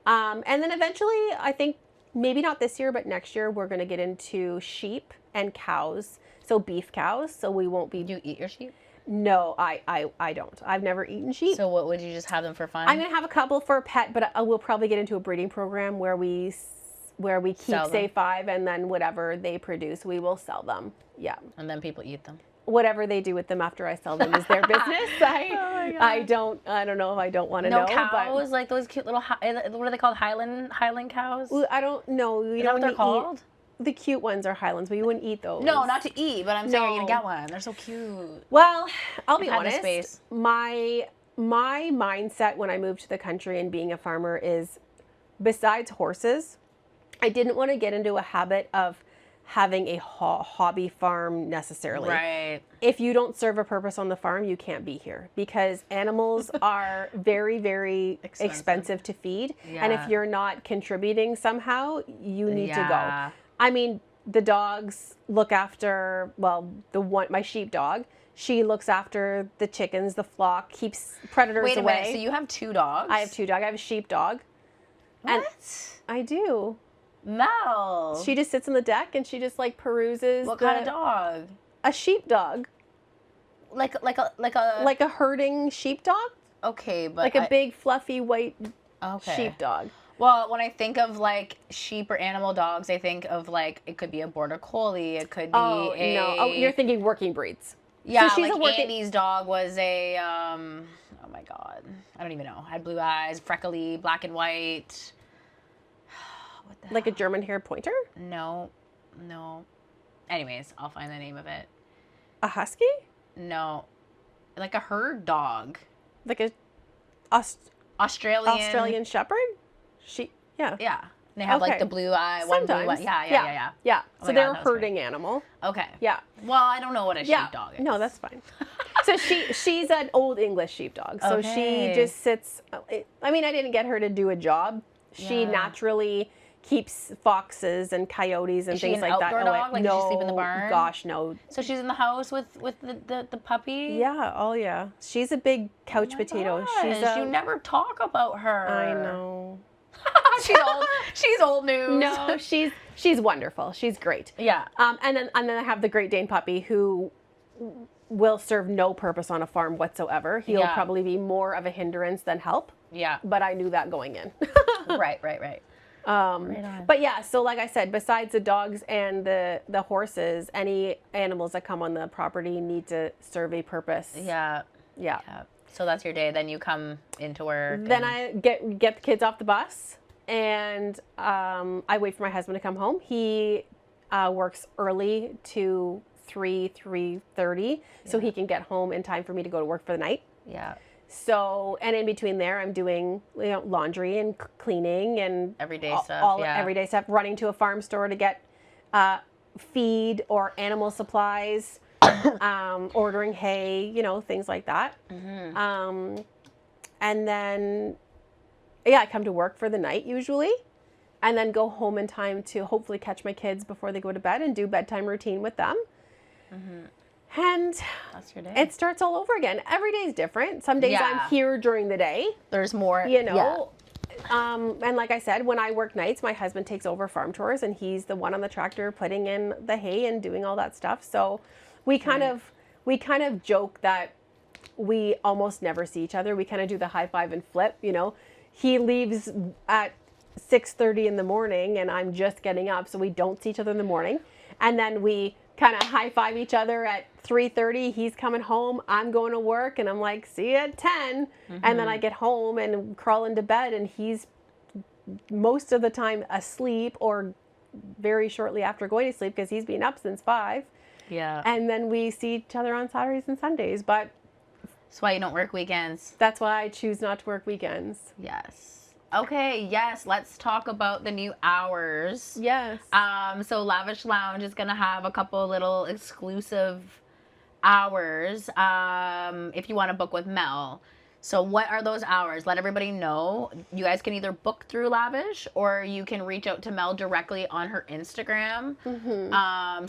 And then eventually, I think maybe not this year, but next year, we're going to get into sheep and cows. So beef cows. So we won't be... Do you eat your sheep? No, I don't. I've never eaten sheep. So what, would you just have them for fun? I'm going to have a couple for a pet, but I will probably get into a breeding program where we keep, say, 5, and then whatever they produce, we will sell them. Yeah. And then people eat them. Whatever they do with them after I sell them is their business. I don't know if I don't want to know. No cows, like those cute little, what are they called? Highland cows? I don't know. Is that what they're called? The cute ones are Highlands, but you wouldn't eat those. No, not to eat, but I'm saying you're going to get one. They're so cute. Well, I'll be honest. My mindset when I moved to the country and being a farmer is, besides horses, I didn't want to get into a habit of having a hobby farm necessarily. Right. If you don't serve a purpose on the farm, you can't be here, because animals are very, very expensive to feed. Yeah. And if you're not contributing somehow, you need to go. I mean, the dogs look after, my sheep dog, she looks after the chickens, the flock, keeps predators away. Wait a minute, so you have 2 dogs? I have 2 dogs. I have a sheep dog. What? And I do. Mel. She just sits on the deck and she just like peruses. What kind of dog? A sheepdog. Like a herding sheepdog? Okay, but like a big fluffy white sheepdog. Well, when I think of like sheep or animal dogs, I think of like it could be a border collie, it could be no. Oh, you're thinking working breeds. Yeah, so like Andy's dog was a oh my god, I don't even know. Had blue eyes, freckly, black and white. Like a German-haired pointer? No. Anyways, I'll find the name of it. A husky? No. Like a herd dog. Like a Australian shepherd? Yeah. Yeah. They have like the blue eye, one blue eye. Yeah. Oh so they're a herding animal. Okay. Yeah. Well, I don't know what a sheepdog is. No, that's fine. So she's an old English sheepdog. So she just sits. I mean, I didn't get her to do a job. She naturally keeps foxes and coyotes and things like that. Is she an outdoor dog? Like, does she sleep in the barn? Gosh, no. So she's in the house with the puppy? Yeah, oh yeah. She's a big couch potato. You never talk about her. I know. She's old news. No, she's wonderful. She's great. Yeah. And then I have the Great Dane puppy, who will serve no purpose on a farm whatsoever. He'll probably be more of a hindrance than help. Yeah. But I knew that going in. Right. Right on. But yeah, so like I said, besides the dogs and the horses, any animals that come on the property need to serve a purpose. Yeah. Yeah. Yeah. So that's your day. Then you come into work. Then and- I get the kids off the bus, and I wait for my husband to come home. He works early to 3:30, so he can get home in time for me to go to work for the night. Yeah. So, and in between there, I'm doing laundry and cleaning and Everyday stuff. Yeah. everyday stuff. Running to a farm store to get feed or animal supplies, ordering hay, things like that. Mm-hmm. And then, I come to work for the night usually, and then go home in time to hopefully catch my kids before they go to bed and do bedtime routine with them. Mm-hmm. And That's your day. it starts all over again. Every day is different. Some days Yeah. I'm here during the day, There's more. Yeah. And like I said, when I work nights, my husband takes over farm chores, and he's the one on the tractor putting in the hay and doing all that stuff. So we kind of joke that we almost never see each other. We kind of do the high five and flip. He leaves at 6:30 in the morning, and I'm just getting up, so we don't see each other in the morning. And then we kind of high five each other at 3:30. He's coming home, I'm going to work, and I'm like, see you at 10. And then I get home and crawl into bed, and he's most of the time asleep or very shortly after going to sleep because he's been up since 5. Yeah. And then we see each other on Saturdays and Sundays, but That's why you don't work weekends. that's why I choose not to work weekends. Yes. Okay, yes, let's talk about the new hours. Yes. So Lavish Lounge is gonna have a couple little exclusive hours if you want to book with Mel. So what are those hours? Let everybody know. You guys can either book through Lavish or you can reach out to Mel directly on her Instagram.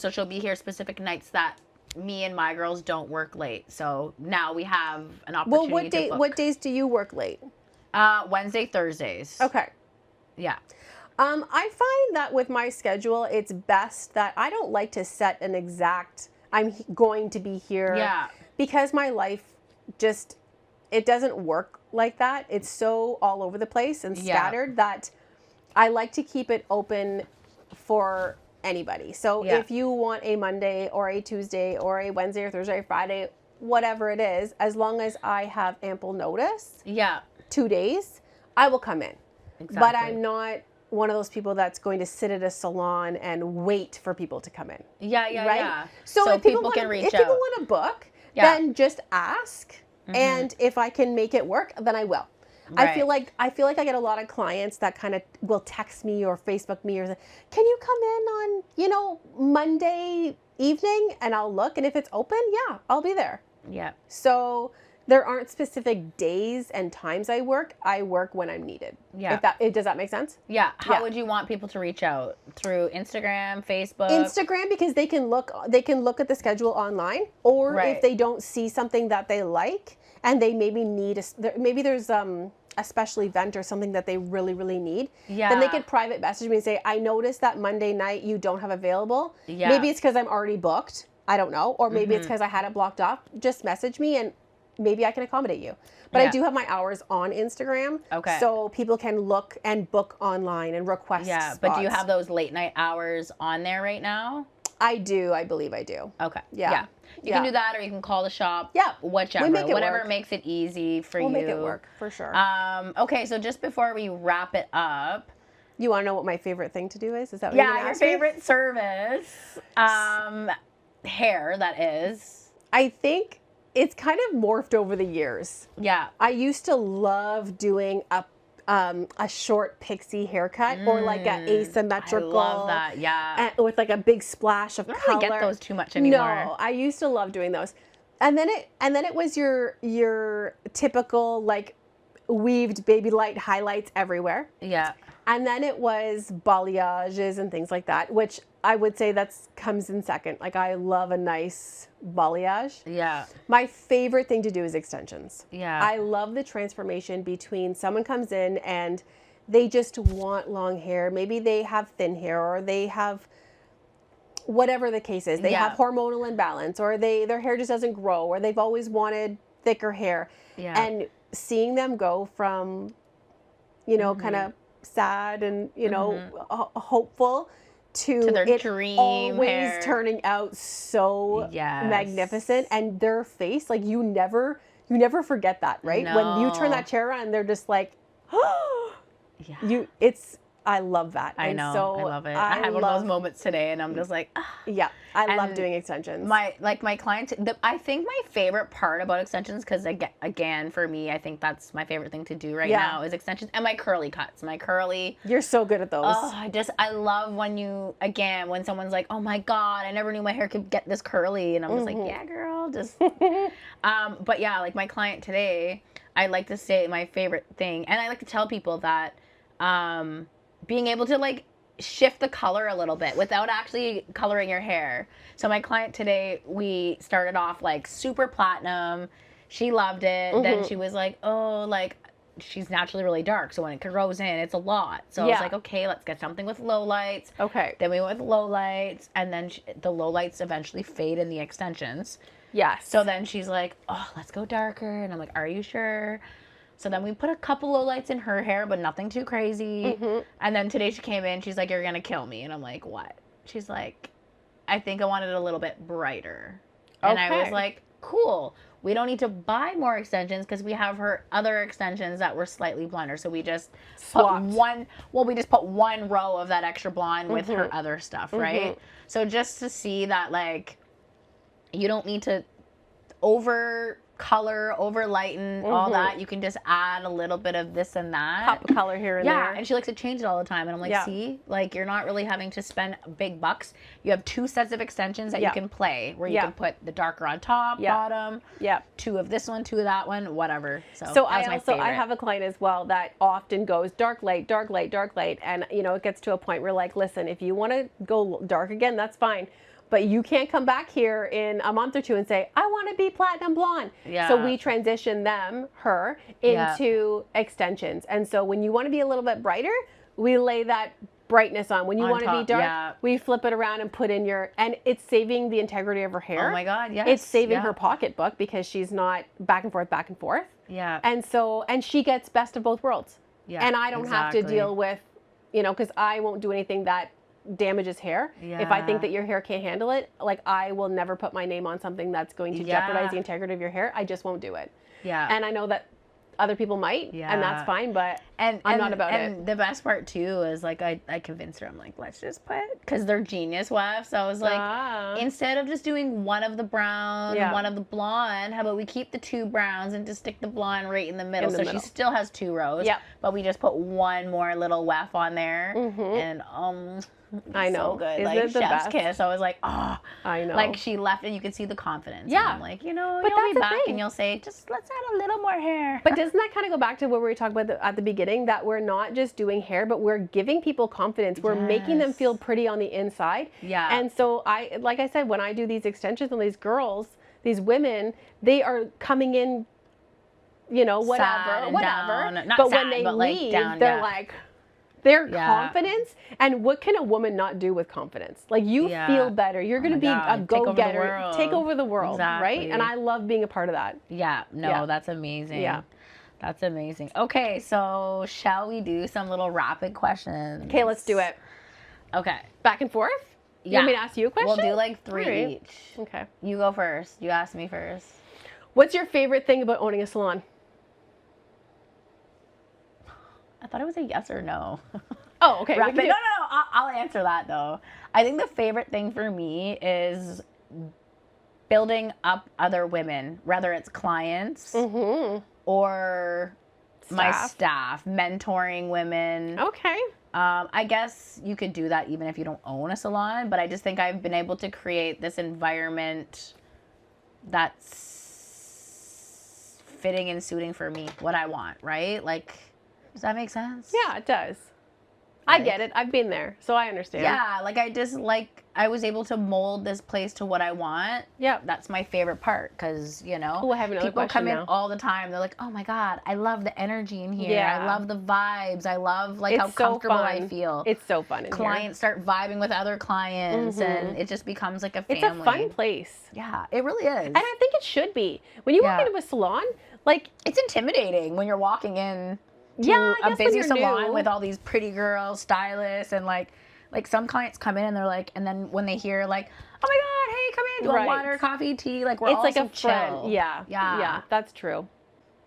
So she'll be here specific nights that me and my girls don't work late. So now we have an opportunity to book. What days do you work late? Wednesday, Thursdays. Okay. Yeah. I find that with my schedule, it's best that I don't like to set an exact, going to be here. Yeah. Because my life just, it doesn't work like that. It's so all over the place and scattered that I like to keep it open for anybody. So if you want a Monday or a Tuesday or a Wednesday or Thursday or Friday, whatever it is, as long as I have ample notice. Yeah. 2 days, I will come in. Exactly. But I'm not one of those people that's going to sit at a salon and wait for people to come in. Yeah. Right? Yeah. So if people can reach out. If people want to book, then just ask. And if I can make it work, then I will. Right. I feel like I get a lot of clients that kind of will text me or Facebook me or say, can you come in on, Monday evening? And I'll look, and if it's open, I'll be there. Yeah. So there aren't specific days and times I work. I work when I'm needed. Yeah. Does that make sense? Yeah. How would you want people to reach out? Through Instagram, Facebook? Instagram, because they can look at the schedule online, or if they don't see something that they like and they maybe need maybe there's a special event or something that they really, really need. Yeah. Then they could private message me and say, I noticed that Monday night you don't have available. Yeah. Maybe it's because I'm already booked. I don't know. Or maybe it's because I had it blocked off. Just message me and maybe I can accommodate you. But I do have my hours on Instagram. Okay. So people can look and book online and request spots. But do you have those late night hours on there right now? I do. I believe I do. Okay. Yeah. You can do that, or you can call the shop. Yeah. Whichever. We make it Whatever work. makes it easy for you. We'll make it work, for sure. Okay, so just before we wrap it up. You want to know what my favorite thing to do is? Is that what you're gonna your ask me? favorite service. Hair, that is. I think it's kind of morphed over the years. Yeah. I used to love doing a short pixie haircut or like an asymmetrical. I love that. Yeah. With like a big splash of I don't color. really get those too much anymore. No, I used to love doing those. And then it was your typical like weaved baby light highlights everywhere. Yeah. And then it was balayages and things like that, which I would say comes in second. Like I love a nice balayage. Yeah. My favorite thing to do is extensions. Yeah. I love the transformation between someone comes in and they just want long hair. Maybe they have thin hair, or they have whatever the case is. They have hormonal imbalance, or their hair just doesn't grow, or they've always wanted thicker hair. Yeah. And seeing them go from, kind of sad and, you know, hopeful to their it dream always hair. turning out so Yes. magnificent, and their face, like you never forget that, right? When you turn No. that chair around and they're just like, Yeah. I love that. I And know. so I love it. I had one of those moments today, and I'm just like, Yeah, I love And doing extensions. my clients. I think my favorite part about extensions, because again, for me, I think that's my favorite thing to do right now is extensions and my curly cuts. My curly. You're so good at those. Oh, I love when someone's like, oh my God, I never knew my hair could get this curly. And I'm just like, yeah, girl, just. But yeah, like my client today, I like to say my favorite thing. And I like to tell people that being able to like shift the color a little bit without actually coloring your hair. So my client today, we started off like super platinum. She loved it. Then she was like, oh, like, she's naturally really dark, so when it grows in, it's a lot. So I was like, okay, let's get something with low lights. Okay. Then we went with low lights, and then the low lights eventually fade in the extensions. Yes. So then she's like, oh, let's go darker. And I'm like, are you sure? So then we put a couple low lights in her hair, but nothing too crazy. And then today she came in, she's like, you're going to kill me. And I'm like, what? She's like, I think I want it a little bit brighter. And I was like, cool. We don't need to buy more extensions because we have her other extensions that were slightly blonder. So we just put one row of that extra blonde with her other stuff, right? So just to see that, like, you don't need to over color, over lighten, all that. You can just add a little bit of this and that. Pop a color here and there. Yeah, and she likes to change it all the time. And I'm like, see, like you're not really having to spend big bucks. You have two sets of extensions that you can play, where you can put the darker on top, bottom, two of this one, two of that one, whatever. So I have a client as well that often goes dark light, dark light, dark light, and you know it gets to a point where like, listen, if you want to go dark again, that's fine. But you can't come back here in a month or two and say, I want to be platinum blonde. Yeah. So we transition her into extensions. And so when you want to be a little bit brighter, we lay that brightness on. When you want to be dark, we flip it around and put in and it's saving the integrity of her hair. Oh my God, yes. It's saving her pocketbook because she's not back and forth, back and forth. Yeah. And she gets best of both worlds. Yeah. And I don't have to deal with, you know, because I won't do anything that damages hair. If I think that your hair can't handle it, like I will never put my name on something that's going to jeopardize the integrity of your hair. I just won't do it. Yeah. And I know that other people might, and that's fine, but I'm not about it. And the best part too is like I convinced her, I'm like, let's just put, because they're genius wefts. So I was like, instead of just doing one of the brown, one of the blonde, how about we keep the two browns and just stick the blonde right in the middle. So she still has two rows, but we just put one more little weft on there. And I know. So good. Isn't like it the chef's best? kiss. I was like, oh. I know. Like she left and you could see the confidence. Yeah. And I'm like, you know, but you'll be that's the back thing. and you'll say, just let's add a little more hair. But doesn't that kind of go back to what we were talking about at the beginning, that we're not just doing hair, but we're giving people confidence. We're making them feel pretty on the inside. Yeah. And so like I said, when I do these extensions on these girls, these women, they are coming in, you know, whatever. Down. Not but sad, when they but like leave, down, they're like, their confidence, and what can a woman not do with confidence? Like you feel better. You're going to be a go-getter. Take over the world, right? And I love being a part of that. Yeah, no, that's amazing. Yeah. That's amazing. Okay, so shall we do some little rapid questions? Okay, let's do it. Okay. Back and forth? Yeah. You want me to ask you a question? We'll do like 3 each. Okay. You go first. You ask me first. What's your favorite thing about owning a salon? I thought it was a yes or no. Oh, okay. No. I'll answer that though. I think the favorite thing for me is building up other women, whether it's clients or my staff, mentoring women. Okay. I guess you could do that even if you don't own a salon, but I just think I've been able to create this environment that's fitting and suiting for me, what I want, right? Like, does that make sense? Yeah, it does. I get it. I've been there, so I understand. Yeah, like I was able to mold this place to what I want. Yeah. That's my favorite part because, you know, I have another people question come in now. all the time. They're like, oh my God, I love the energy in here. Yeah. I love the vibes. I love like It's how so comfortable fun. I feel. It's so fun in Clients start vibing with other clients and it just becomes like a family. It's a fun place. Yeah, it really is. And I think it should be. When you walk into a salon, like, it's intimidating when you're walking in. to Yeah, I a guess when busy you're salon new. with all these pretty girls, stylists, and like some clients come in and they're like, and then when they hear like, oh my God, hey, come in, do you want Right. water, coffee, tea? Like we're It's all like so a friend. chill. Yeah. Yeah. Yeah, that's true.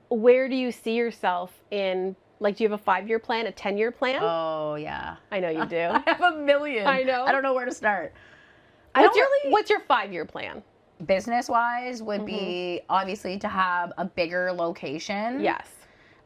Where do you see yourself in, like, do you have a 5-year plan, a 10-year plan? Oh yeah. I know you do. I have a million. I know. I don't know where to start. I don't really. What's your 5-year plan? Business wise would be obviously to have a bigger location. Yes.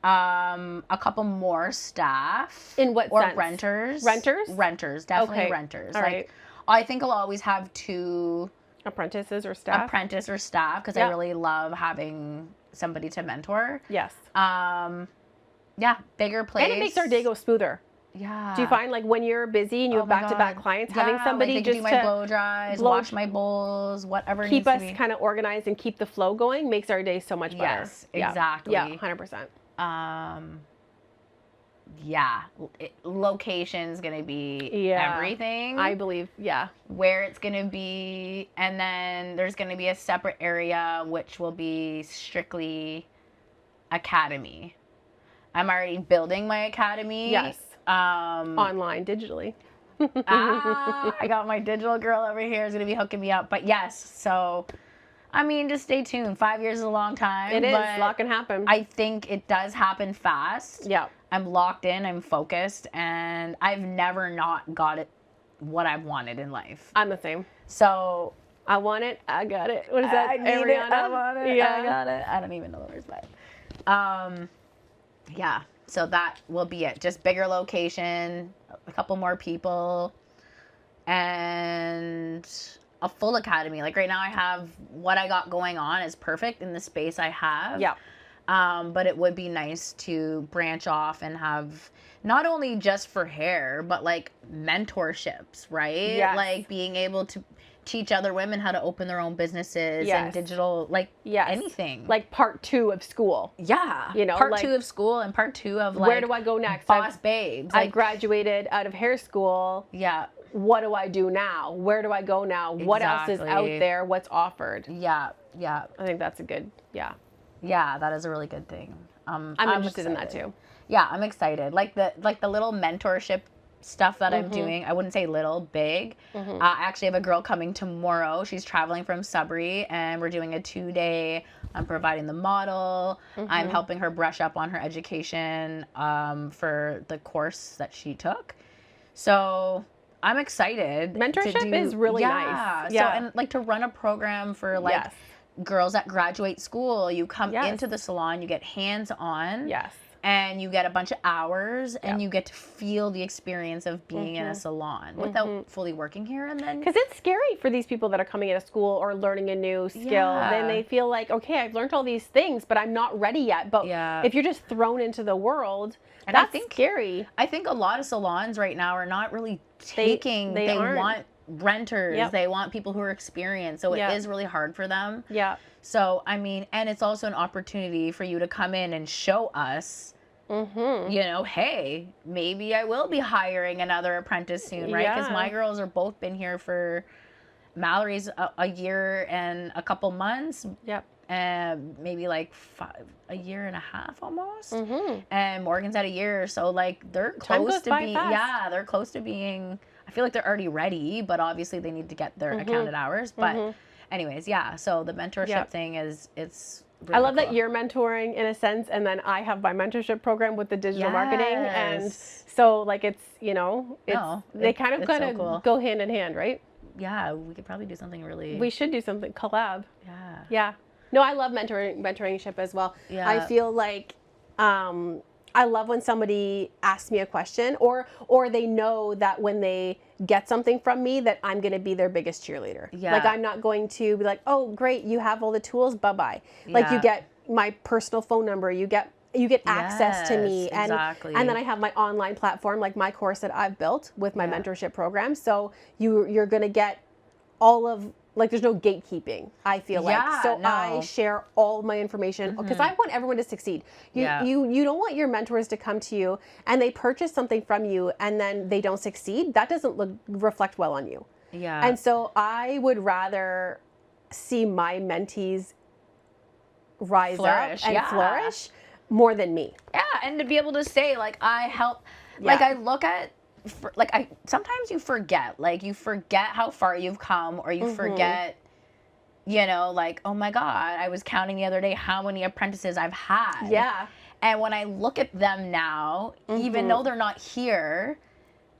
A couple more staff. In what or sense? renters. Renters? Definitely Okay. renters. All like right. I think I'll always have 2 Apprentices or staff? apprentice or staff because I Yeah. really love having somebody to mentor. Yes. Yeah, bigger place. And it makes our day go smoother. Yeah. Do you find, like, when you're busy and you have my back-to-back God. clients, Yeah, having somebody like they just can do my to blow dries, blow- wash my bowls, whatever keep needs us to be. kind of organized and keep the flow going makes our day so much better. Yes, Yeah. exactly. Yeah, 100%. Yeah, location's gonna be Yeah. everything. I believe, yeah. Where it's gonna be, and then there's gonna be a separate area which will be strictly academy. I'm already building my academy. Yes. Online, digitally. I got my digital girl over here is gonna be hooking me up. But yes, so I mean, just stay tuned. 5 years is a long time. It is. but A lot can happen. I think it does happen fast. Yeah. I'm locked in, I'm focused, and I've never not got it what I've wanted in life. I'm the same. So I want it. I got it. What is that? I need Ariana? it, I want it, Yeah. I got it. I don't even know the words, but yeah. So that will be it. Just bigger location, a couple more people, and a full academy. Like right now I have what I got going on is perfect in the space I have. Yeah. But it would be nice to branch off and have not only just for hair, but like mentorships, right? Yes. Like being able to teach other women how to open their own businesses Yes. and digital, like Yes. anything. Like part 2 of school. yeah, you know, part like, 2 of school and part 2 of like Where do I go next? boss babes. I Like, graduated out of hair school. yeah, What do I do now? Where do I go now? What else is out Exactly. there? What's offered? yeah. I think that's a good, yeah. Yeah, that is a really good thing. I'm interested in that excited. too. Yeah, I'm excited. Like the little mentorship stuff that Mm-hmm. I'm doing. I wouldn't say little, big. I actually have a girl coming tomorrow. She's traveling from Sudbury, and we're doing a 2-day. I'm providing the model. Mm-hmm. I'm helping her brush up on her education for the course that she took. So I'm excited. Mentorship is really nice. So, Yeah. and like to run a program for like Yes. girls that graduate school. You come Yes. into the salon, you get hands-on. Yes. And you get a bunch of hours, and Yep. you get to feel the experience of being in a salon without fully working here. And then, Because it's scary for these people that are coming out of school or learning a new skill. Yeah. Then they feel like, okay, I've learned all these things, but I'm not ready yet. But Yeah. if you're just thrown into the world, And I that's think- scary. I think a lot of salons right now are not really taking. they aren't. want renters. Yep. They want people who are experienced. So Yeah. it is really hard for them. Yeah. So I mean, and it's also an opportunity for you to come in and show us. Mm-hmm. You know, hey, maybe I will be hiring another apprentice soon, right? Because Yeah. my girls are both been here for Mallory's a year and a couple months, Yep. and maybe like a year and a half almost. Mm-hmm. And Morgan's at a year, so like they're Time close goes to by being, fast. yeah, they're close to being. I feel like they're already ready, but obviously they need to get their accounted hours. But anyways, yeah. So the mentorship Yep. thing it's. I really love that cool. you're mentoring in a sense, and then I have my mentorship program with the digital marketing, and Yes. so like it's they kind of it's so kind of cool. go hand in hand, right? Yeah, we could probably do something really. We should do something collab. Yeah. Yeah. No, I love mentoringship as well. Yeah. I feel like I love when somebody asks me a question or they know that when they get something from me that I'm going to be their biggest cheerleader. Yeah. Like I'm not going to be like, "Oh, great, you have all the tools, bye-bye." Like you Yeah. get my personal phone number, you get access to me, Yes, and exactly. and then I have my online platform, like my course that I've built with my Yeah. mentorship program. So you're going to get all of, like, there's no gatekeeping, I feel like. Yeah, So no. I share all of my information because I want everyone to succeed. Yeah. You don't want your mentors to come to you and they purchase something from you and then they don't succeed. That doesn't reflect well on you. Yeah. And so I would rather see my mentees rise Flourish, up and yeah. flourish more than me. Yeah, and to be able to say, like, I help, like, I look at, like, sometimes you forget, like, you forget how far you've come, or you forget, you know, like, oh my God, I was counting the other day how many apprentices I've had. Yeah. And when I look at them now, even though they're not here,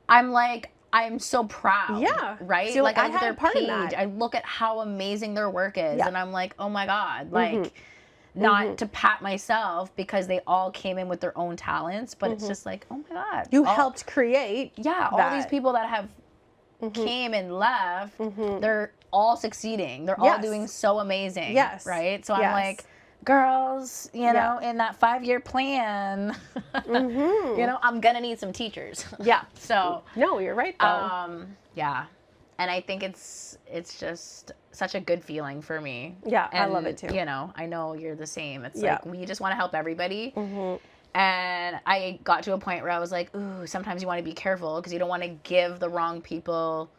I'm like, I'm so proud. Yeah. Right? So, like, I look at had their a part in page, that. I look at how amazing their work is, Yeah. and I'm like, oh my God, like, not to pat myself because they all came in with their own talents, but it's just like, oh my God. You helped create all these people that have came and left, they're all succeeding. They're all doing so amazing. Yes. Right? So I'm like, girls, you know, in that 5-year plan, you know, I'm going to need some teachers. Yeah. So. No, you're right though. Yeah. And I think it's just such a good feeling for me. Yeah, and, I love it too. You know, I know you're the same. It's like, we just want to help everybody. And I got to a point where I was like, ooh, sometimes you want to be careful because you don't want to give the wrong people,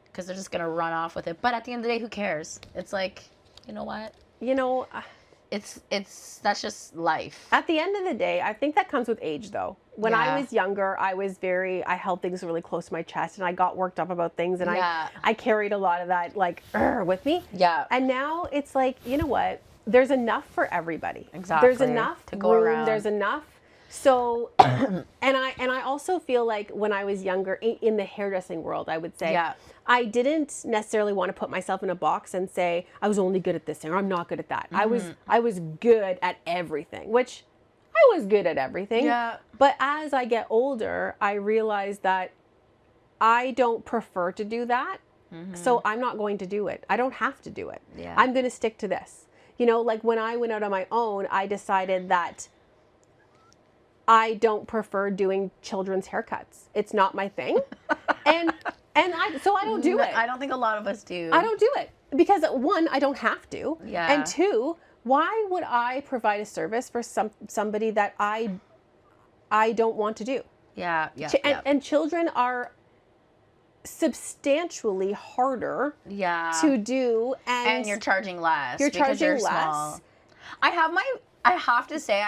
because they're just going to run off with it. But at the end of the day, who cares? It's like, you know what? You know, that's just life. At the end of the day, I think that comes with age though. When I was younger, I held things really close to my chest, and I got worked up about things, and I carried a lot of that like with me. Yeah. And now it's like, you know what? There's enough for everybody. Exactly. There's enough to go room, around. There's enough. So, and I also feel like when I was younger in the hairdressing world, I would say, I didn't necessarily want to put myself in a box and say I was only good at this thing or I'm not good at that. I was good at everything, which I was good at everything. Yeah. But as I get older, I realize that I don't prefer to do that. So I'm not going to do it. I don't have to do it. Yeah. I'm going to stick to this. You know, like when I went out on my own, I decided that I don't prefer doing children's haircuts. It's not my thing. and I don't do it. I don't think a lot of us do. I don't do it because one, I don't have to. Yeah. And two, why would I provide a service for somebody that I don't want to do? Yeah. And children are substantially harder to do, and you're charging less. You're charging less. Small. I have to say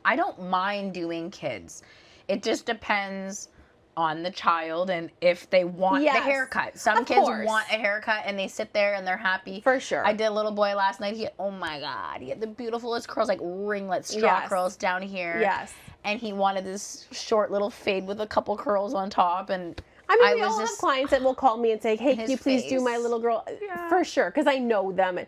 I don't mind doing kids. It just depends on the child and if they want the haircut. Some kids want a haircut and they sit there and they're happy. For sure. I did a little boy last night. Oh my God. He had the beautifulest curls, like ringlet straw curls down here. Yes. And he wanted this short little fade with a couple curls on top. And I mean, we all have clients that will call me and say, hey, can you please do my little girl? Yeah. For sure, because I know them.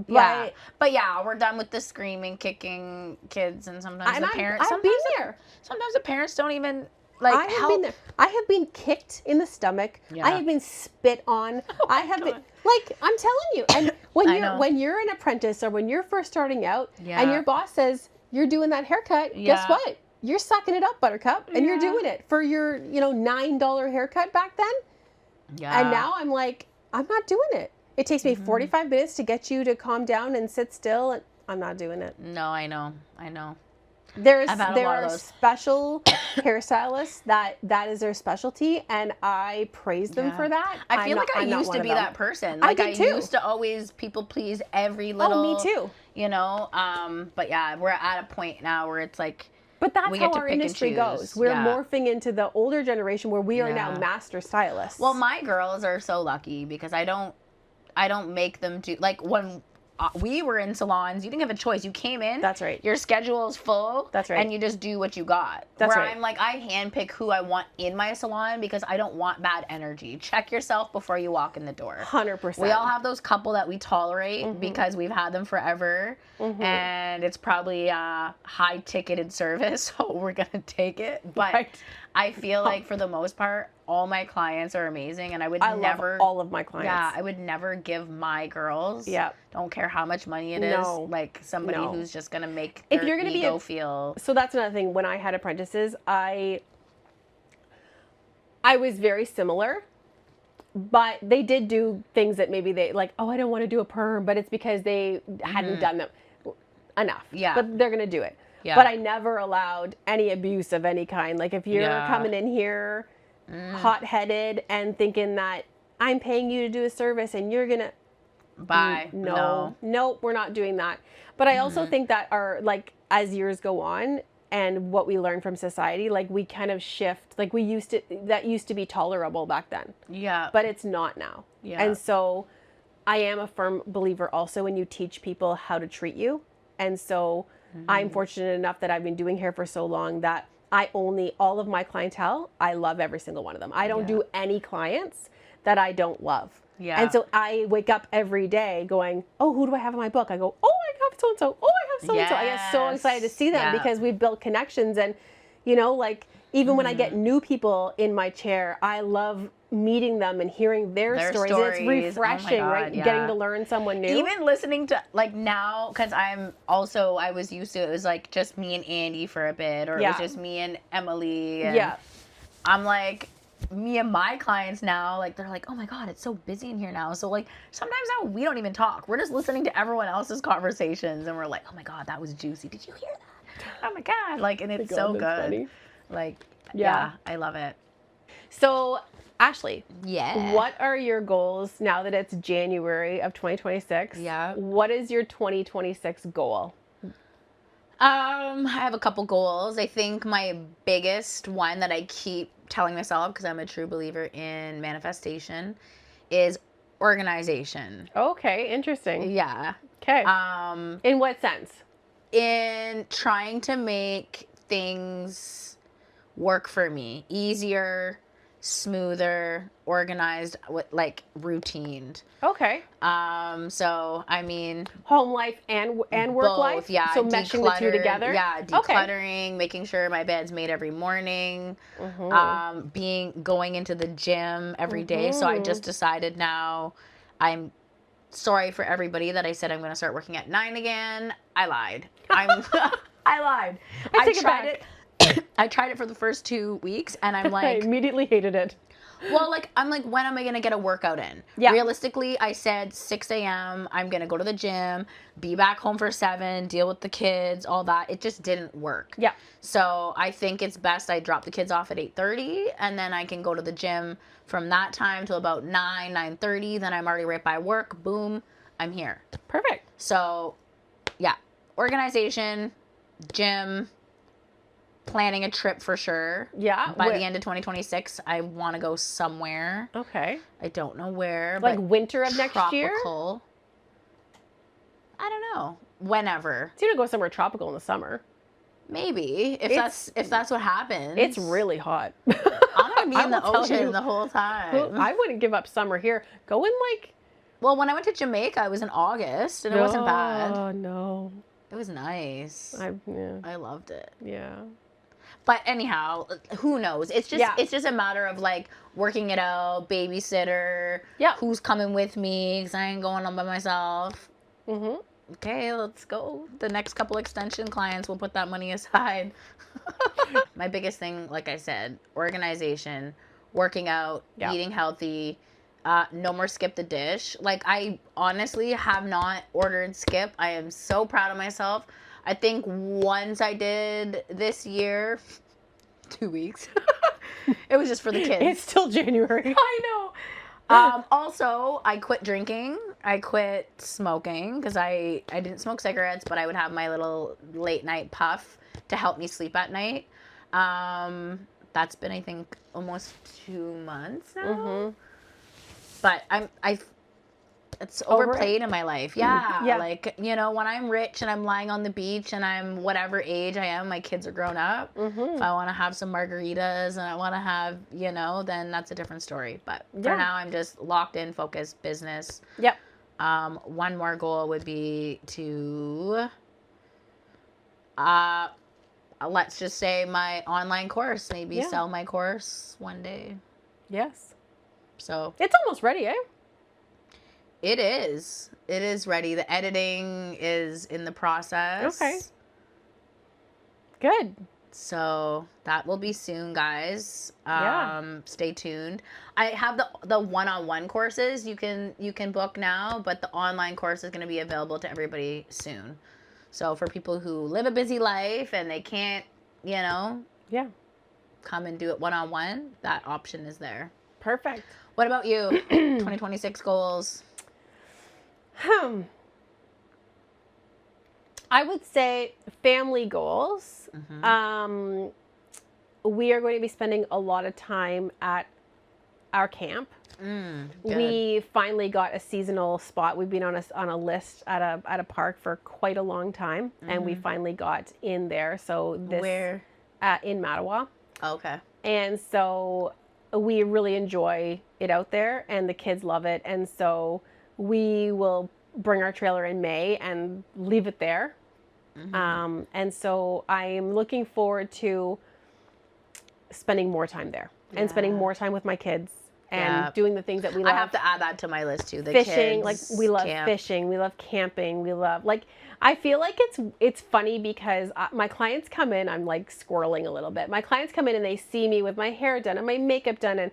But we're done with the screaming, kicking kids, and sometimes the parents. I've been there. Sometimes the parents don't even help. Been there. I have been kicked in the stomach. Yeah. I have been spit on. I have been I'm telling you. And when you're an apprentice or when you're first starting out, and your boss says you're doing that haircut, guess what? You're sucking it up, Buttercup, and you're doing it for your $9 haircut back then. Yeah. And now I'm like, I'm not doing it. It takes me 45 minutes to get you to calm down and sit still. And I'm not doing it. No, I know. There are special hairstylists that is their specialty, and I praise them for that. I feel like I used to be that person. Like I used to always people please every little. Oh, me too. But yeah, we're at a point now where it's like. But that's how our industry goes. We're morphing into the older generation where we are now master stylists. Well, my girls are so lucky because I don't make them do, like when we were in salons, you didn't have a choice. You came in. That's right. Your schedule is full. That's right. And you just do what you got. That's right. I'm like, I handpick who I want in my salon because I don't want bad energy. Check yourself before you walk in the door. 100%. We all have those couple that we tolerate because we've had them forever. And it's probably a high ticketed service, so we're going to take it. But I feel like for the most part, all my clients are amazing, and I never love all of my clients. Yeah, I would never give my girls. Yeah. Don't care how much money it is. Like somebody who's just gonna make their ego feel. So that's another thing. When I had apprentices, I was very similar, but they did do things that maybe they like. Oh, I don't want to do a perm, but it's because they hadn't done them enough. Yeah. But they're gonna do it. Yeah. But I never allowed any abuse of any kind. Like if you're coming in here hot-headed and thinking that I'm paying you to do a service and you're gonna, Bye. Nope, we're not doing that. But I also think that as years go on and what we learn from society, like we kind of shift, like that used to be tolerable back then, Yeah. but it's not now. Yeah. And so I am a firm believer also when you teach people how to treat you. And so I'm fortunate enough that I've been doing hair for so long that all of my clientele, I love every single one of them. I don't do any clients that I don't love. Yeah. And so I wake up every day going, oh, who do I have in my book? I go, oh, I have so-and-so. Oh, I have so-and-so. I get so excited to see them because we've built connections. And, like even when I get new people in my chair, I love meeting them and hearing their stories. It's refreshing, right? Getting to learn someone new. Even listening to now, because I was used to, it was like just me and Andy for a bit, or it was just me and Emily. And I'm like, me and my clients now, like they're like, oh my God, it's so busy in here now. So like sometimes now we don't even talk. We're just listening to everyone else's conversations and we're like, oh my God, that was juicy. Did you hear that? Oh my God. Like, and it's so good. Funny. Like, yeah, I love it. So Ashley, yeah, what are your goals now that it's January of 2026? Yeah. What is your 2026 goal? I have a couple goals. I think my biggest one that I keep telling myself, because I'm a true believer in manifestation, is organization. Okay, interesting. Yeah. Okay. In what sense? In trying to make things work for me easier, smoother, organized, like routined. Okay. So I mean, home life and work both, life. Yeah. So meshing the two together. Yeah, decluttering, making sure my bed's made every morning. Going into the gym every day. So I just decided now, I'm sorry for everybody that I said I'm going to start working at 9 again. I lied. I lied. I tried it. I tried it for the first 2 weeks and I'm like, I immediately hated it. Well, I'm like, when am I going to get a workout in? Yeah. Realistically, I said 6 a.m. I'm going to go to the gym, be back home for 7, deal with the kids, all that. It just didn't work. Yeah. So I think it's best I drop the kids off at 8:30 and then I can go to the gym from that time till about 9:30. Then I'm already right by work. Boom, I'm here. Perfect. So, yeah. Organization, gym, planning a trip for sure. Yeah. By the end of 2026, I want to go somewhere. Okay. I don't know where. Like but winter of next year? Tropical. I don't know. Whenever. It's gonna go somewhere tropical in the summer. Maybe. If that's what happens. It's really hot. I'm gonna be in the ocean the whole time. I wouldn't give up summer here. Go in Well, when I went to Jamaica, I was in August and it wasn't bad. Oh no. It was nice. I loved it. Yeah. But anyhow, who knows? It's just a matter of like working it out, babysitter, who's coming with me, because I ain't going on by myself. Okay, let's go. The next couple extension clients will put that money aside. My biggest thing, like I said, organization, working out, eating healthy, no more skip the dish. Like, I honestly have not ordered skip. I am so proud of myself. I think once I did this year, 2 weeks. It was just for the kids. It's still January. I know. Also, I quit drinking. I quit smoking because I didn't smoke cigarettes, but I would have my little late night puff to help me sleep at night. That's been, I think, almost 2 months now. But it's overplayed in my life. Yeah. Like, when I'm rich and I'm lying on the beach and I'm whatever age I am, my kids are grown up. If I want to have some margaritas and I want to have, then that's a different story. But for now, I'm just locked in, focused, business. Yep. One more goal would be to, let's just say my online course, maybe sell my course one day. Yes. So. It's almost ready, eh? It is. It is ready. The editing is in the process. Okay. Good. So that will be soon, guys. Stay tuned. I have the one-on-one courses you can book now, but the online course is going to be available to everybody soon. So for people who live a busy life and they can't, come and do it one-on-one, that option is there. Perfect. What about you? 2026 goals? I would say family goals. We are going to be spending a lot of time at our camp. Good. We finally got a seasonal spot. We've been on a list at a park for quite a long time, and we finally got in there. So this Where? In Mattawa, Okay. and so we really enjoy it out there, and the kids love it. And so we will bring our trailer in May and leave it there. And so I'm looking forward to spending more time there and spending more time with my kids and doing the things that we love. I have to add that to my list too. The fishing, kids, like we love camp. fishing, we love camping, we love like I feel like it's funny because my clients come in, I'm like squirreling a little bit. My clients come in and they see me with my hair done and my makeup done,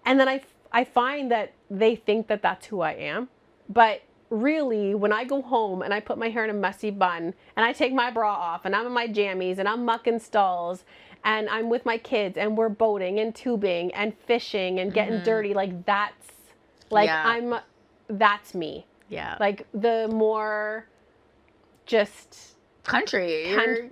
and then I find that they think that that's who I am, but really, when I go home and I put my hair in a messy bun and I take my bra off and I'm in my jammies and I'm mucking stalls and I'm with my kids and we're boating and tubing and fishing and getting dirty, like that's like that's me. Yeah. Like the more just country girl.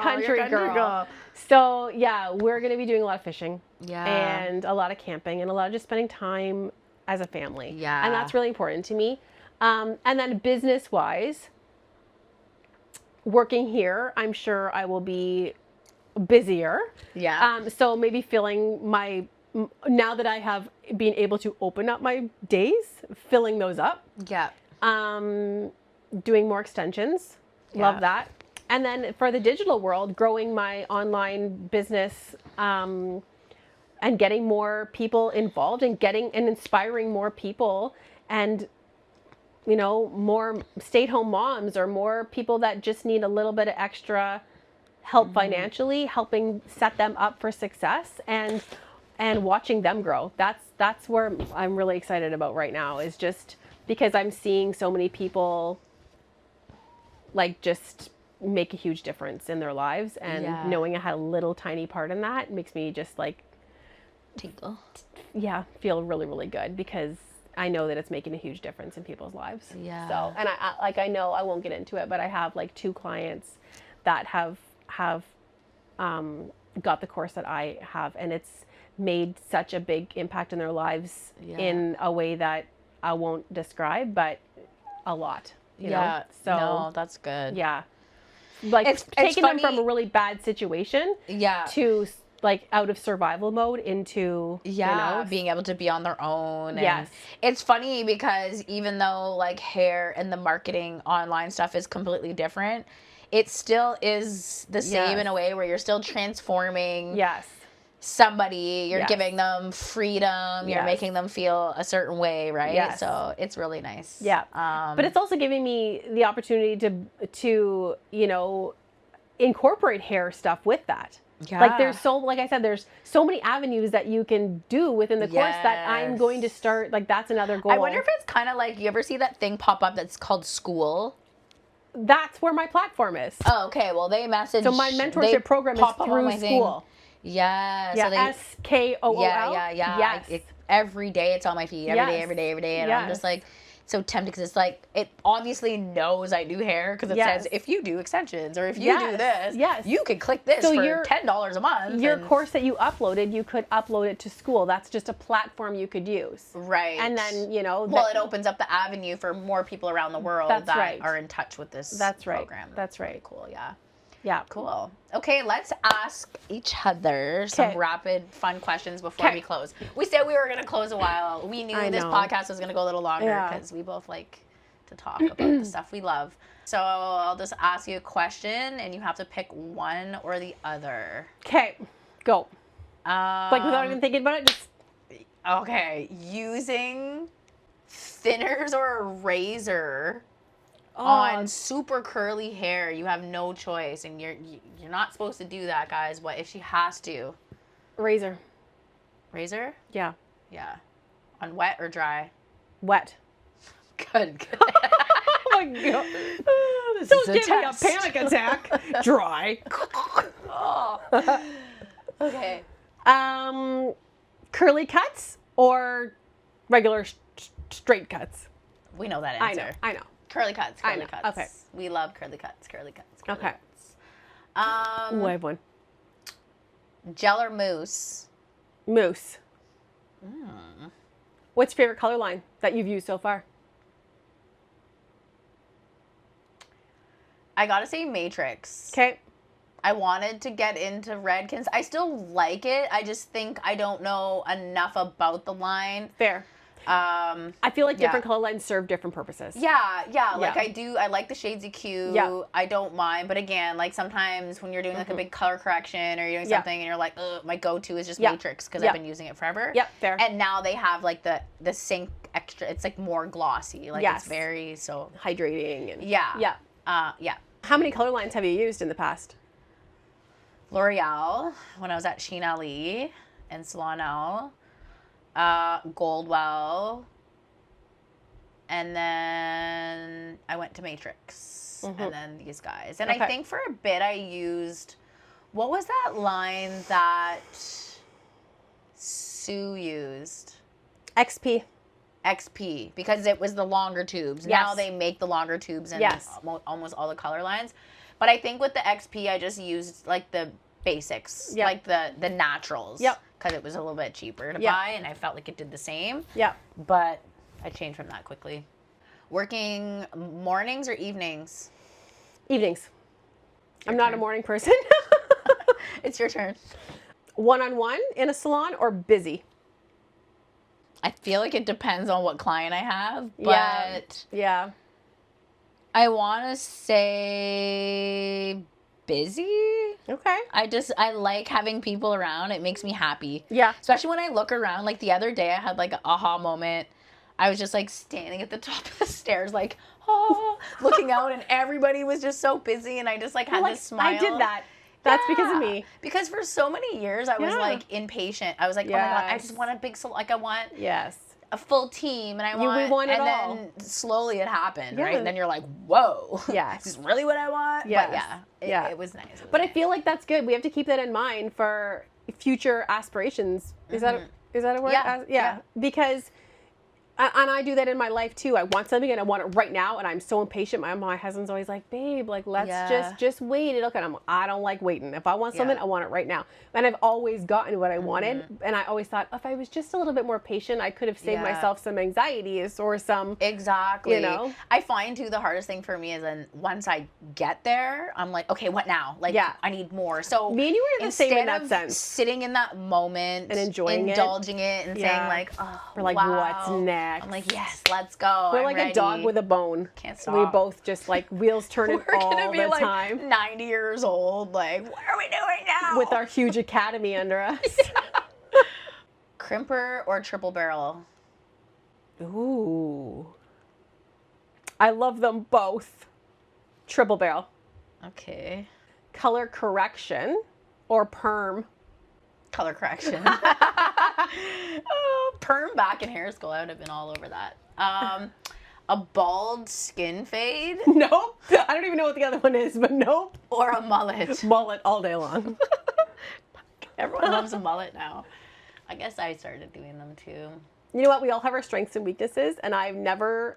Country girl. So yeah, we're gonna be doing a lot of fishing. Yeah. And a lot of camping and a lot of just spending time as a family. Yeah. And that's really important to me. And then business-wise, working here, I'm sure I will be busier. Yeah. So maybe now that I have been able to open up my days, filling those up. Yeah. Doing more extensions. Love that. And then for the digital world, growing my online business, and getting more people involved and inspiring more people and more stay-at-home moms or more people that just need a little bit of extra help financially, helping set them up for success and watching them grow. That's where I'm really excited about right now, is just because I'm seeing so many people like just make a huge difference in their lives, and knowing I had a little tiny part in that makes me just like Tinkle. Feel really, really good because I know that it's making a huge difference in people's lives. Yeah. So, and I know I won't get into it, but I have like 2 clients that have got the course that I have, and it's made such a big impact in their lives in a way that I won't describe, but a lot. You know? So no, that's good. Yeah. Like it's taking them funny. from a really bad situation to like out of survival mode into being able to be on their own. And it's funny because even though like hair and the marketing online stuff is completely different, it still is the same in a way where you're still transforming somebody. You're giving them freedom. You're making them feel a certain way, right? So it's really nice. But it's also giving me the opportunity to incorporate hair stuff with that. Like there's so many avenues that you can do within the course that I'm going to start. Like that's another goal. I wonder if it's kind of like, you ever see that thing pop up that's called School? That's where my platform is. Oh, okay. Well, they message. So my mentorship program is through School. Yeah. Yeah. So SKOOL. Yeah. Yes. Every day it's on my feed. Every day. And I'm just like so tempted because it's like, it obviously knows I do hair because it says if you do extensions or if you do this, you can click this for $10 a month. Your course that you uploaded, you could upload it to School. That's just a platform you could use. Right. And then, well, it opens up the avenue for more people around the world that are in touch with this program. That's right. Really cool. Yeah. Yeah. Cool. Okay, let's ask each other some rapid, fun questions before we close. We said we were going to close a while. We knew this podcast was going to go a little longer because we both like to talk about the stuff we love. So I'll just ask you a question, and you have to pick one or the other. Okay, go. Like without even thinking about it, just... Okay, using thinners or a razor on super curly hair. You have no choice, and you're not supposed to do that, guys. What if she has to? Razor. Razor? Yeah. Yeah. On wet or dry? Wet. Good. Oh my god. Don't give me a panic attack. Dry. Okay. Curly cuts or regular straight cuts? We know that I answer. know. Curly cuts. I Curly know. cuts. Okay. We love curly cuts. Curly cuts. Curly Okay. cuts. Ooh, I have one. Gel or mousse? Mousse. What's your favorite color line that you've used so far? I gotta say Matrix. Okay. I wanted to get into Redkins. I still like it. I just think I don't know enough about the line. Fair. I feel like different color lines serve different purposes. Yeah. Like Yeah. I like the shades of Q. Yeah. I don't mind. But again, like sometimes when you're doing like a big color correction or you're doing something and you're like, ugh, my go-to is just Matrix because I've been using it forever. Yep, fair. And now they have like the sync extra. It's like more glossy. Like it's very so hydrating and yeah. How many color lines have you used in the past? L'Oreal when I was at Sheen Ali and Salon. Goldwell, and then I went to Matrix, and then these guys. And I think for a bit I used, what was that line that Sue used? XP, because it was the longer tubes. Yes. Now they make the longer tubes in almost all the color lines. But I think with the XP, I just used like the basics, like the naturals. Yep. Because it was a little bit cheaper to buy, and I felt like it did the same. Yeah. But I changed from that quickly. Working mornings or evenings? Evenings. I'm not a morning person. It's your turn. One-on-one in a salon or busy? I feel like it depends on what client I have, but yeah. I want to say busy. Okay. I like having people around. It makes me happy. Yeah. Especially when I look around. Like the other day I had like an aha moment. I was just like standing at the top of the stairs like, oh, looking out, and everybody was just so busy, and I just like had this smile. I did that. That's because of me. Because for so many years I was like impatient. I was like, oh my God, I just want a big like I want a full team, and we want it all. Then slowly it happened, right? And then you're like, whoa, yes, this is really what I want. Yes. But it was nice. But I feel like that's good. We have to keep that in mind for future aspirations. Is that a word? Yeah. Because, and I do that in my life too. I want something and I want it right now, and I'm so impatient. My husband's always like, babe, like let's just wait. And look, I don't like waiting. If I want something, I want it right now. And I've always gotten what I wanted, and I always thought if I was just a little bit more patient, I could have saved myself some anxieties or some you know. I find too the hardest thing for me is then once I get there, I'm like, okay, what now? Like I need more. So me and you are the same in that sense. Sitting in that moment and indulging it, and saying like, oh, we're like, what's next? I'm like, yes, let's go. We're like a dog with a bone. Can't stop. We both just like wheels turning all gonna be the like time. 90 years old. Like, what are we doing now? With our huge academy under us. Crimper or triple barrel? Ooh. I love them both. Triple barrel. Okay. Color correction or perm? Color correction. Perm back in hair school, I would have been all over that. A bald skin fade? Nope. I don't even know what the other one is, but nope. Or a mullet? Mullet all day long. Everyone loves a mullet now. I guess I started doing them too. You know what? We all have our strengths and weaknesses, and I've never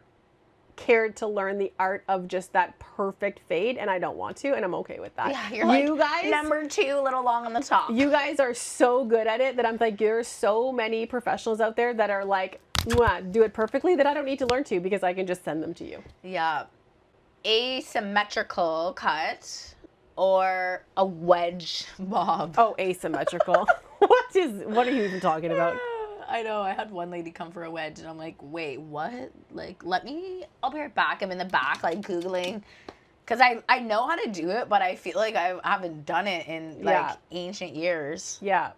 cared to learn the art of just that perfect fade, and I don't want to, and I'm okay with that. Yeah, you guys, number 2, a little long on the top. You guys are so good at it that I'm like, there's so many professionals out there that are like, do it perfectly, that I don't need to learn to because I can just send them to you. Yeah. Asymmetrical cut or a wedge bob? Oh, asymmetrical. What are you even talking about? I know. I had one lady come for a wedge, and I'm like, wait, what? Like, I'll be right back. I'm in the back, like, Googling. Because I know how to do it, but I feel like I haven't done it in, like, ancient years. Yeah.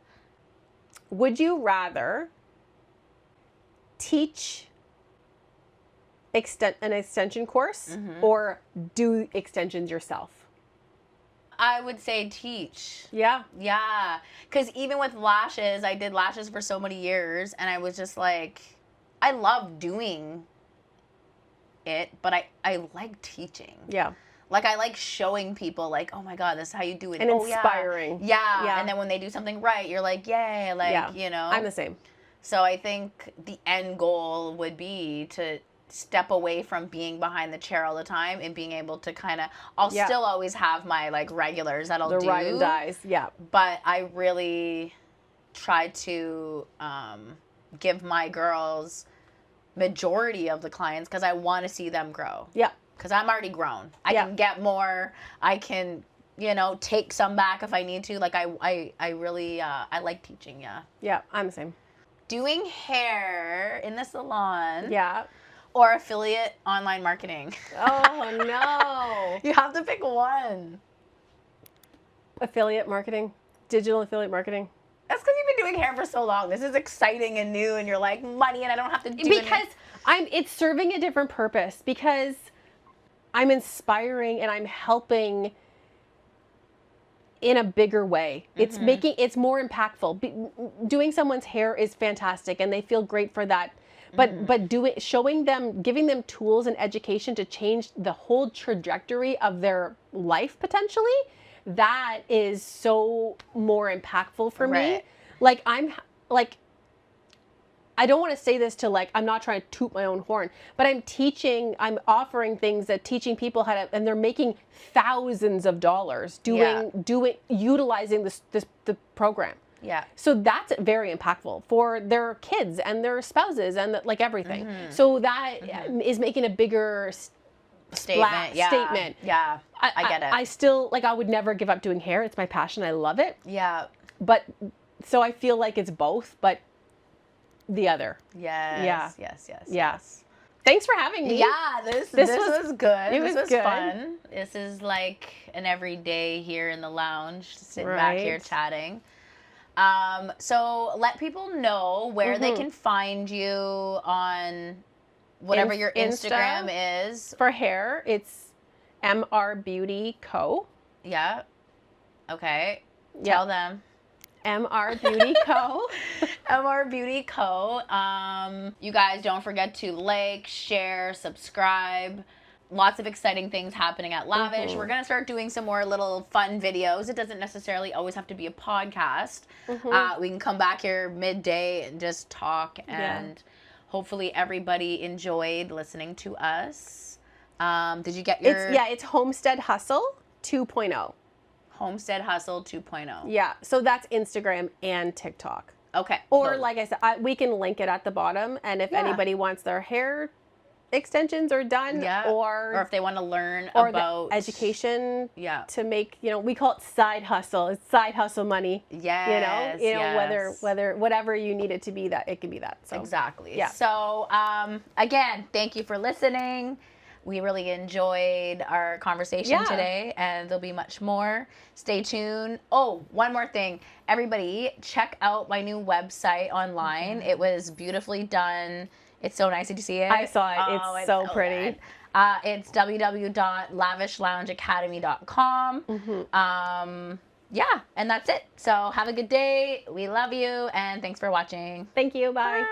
Would you rather teach an extension course or do extensions yourself? I would say teach. Yeah. Yeah. Because even with lashes, I did lashes for so many years, and I was just like, I love doing it, but I like teaching. Yeah. Like, I like showing people, like, oh my God, this is how you do it. And inspiring. Yeah. And then when they do something right, you're like, yay. Like, you know. I'm the same. So I think the end goal would be to step away from being behind the chair all the time and being able to kind of, I'll still always have my like regulars that I'll do. The ride and dies, yeah. But I really try to give my girls majority of the clients because I want to see them grow. Yeah. Because I'm already grown. I can get more. I can, take some back if I need to. Like I really, I like teaching. Yeah. Yeah, I'm the same. Doing hair in the salon. Yeah. Or affiliate online marketing. Oh, no. You have to pick one. Affiliate marketing. Digital affiliate marketing. That's because you've been doing hair for so long. This is exciting and new, and you're like, money, and I don't have to do it. Because it's serving a different purpose. Because I'm inspiring and I'm helping in a bigger way. It's it's more impactful. Doing someone's hair is fantastic, and they feel great for that. But showing them, giving them tools and education to change the whole trajectory of their life potentially, that is so more impactful for me. Like I don't want to say this to like, I'm not trying to toot my own horn, but I'm offering things that teaching people how to, and they're making thousands of dollars utilizing the program. Yeah. So that's very impactful for their kids and their spouses and like everything. So that is making a bigger statement. Yeah. I get it. I still, like, I would never give up doing hair. It's my passion. I love it. Yeah. But so I feel like it's both, but the other. Yes. Yeah. Yes. Thanks for having me. Yeah, this was good. This was good. Fun. This is like an everyday here in the lounge, sitting back here chatting. So let people know where they can find you on whatever your Instagram is. For hair, it's MR Beauty Co. Yeah. Okay. Tell them. MR Beauty Co. MR Beauty Co. You guys don't forget to like, share, subscribe. Lots of exciting things happening at Lavish. We're going to start doing some more little fun videos. It doesn't necessarily always have to be a podcast. We can come back here midday and just talk. And hopefully everybody enjoyed listening to us. Did you get your... It's Homestead Hustle 2.0. Homestead Hustle 2.0. Yeah. So that's Instagram and TikTok. Okay. Or like I said, we can link it at the bottom. And if anybody wants their hair extensions are done, or if they want to learn about the education to make, we call it side hustle. It's side hustle money. Yes. Whether whatever you need it to be, that it can be that. So exactly. Yeah. So again, thank you for listening. We really enjoyed our conversation today, and there'll be much more. Stay tuned. Oh, one more thing. Everybody, check out my new website online. It was beautifully done. It's so nice. Did you see it? I saw it. It's so pretty. It's www.lavishloungeacademy.com. And that's it. So have a good day. We love you, and thanks for watching. Thank you. Bye.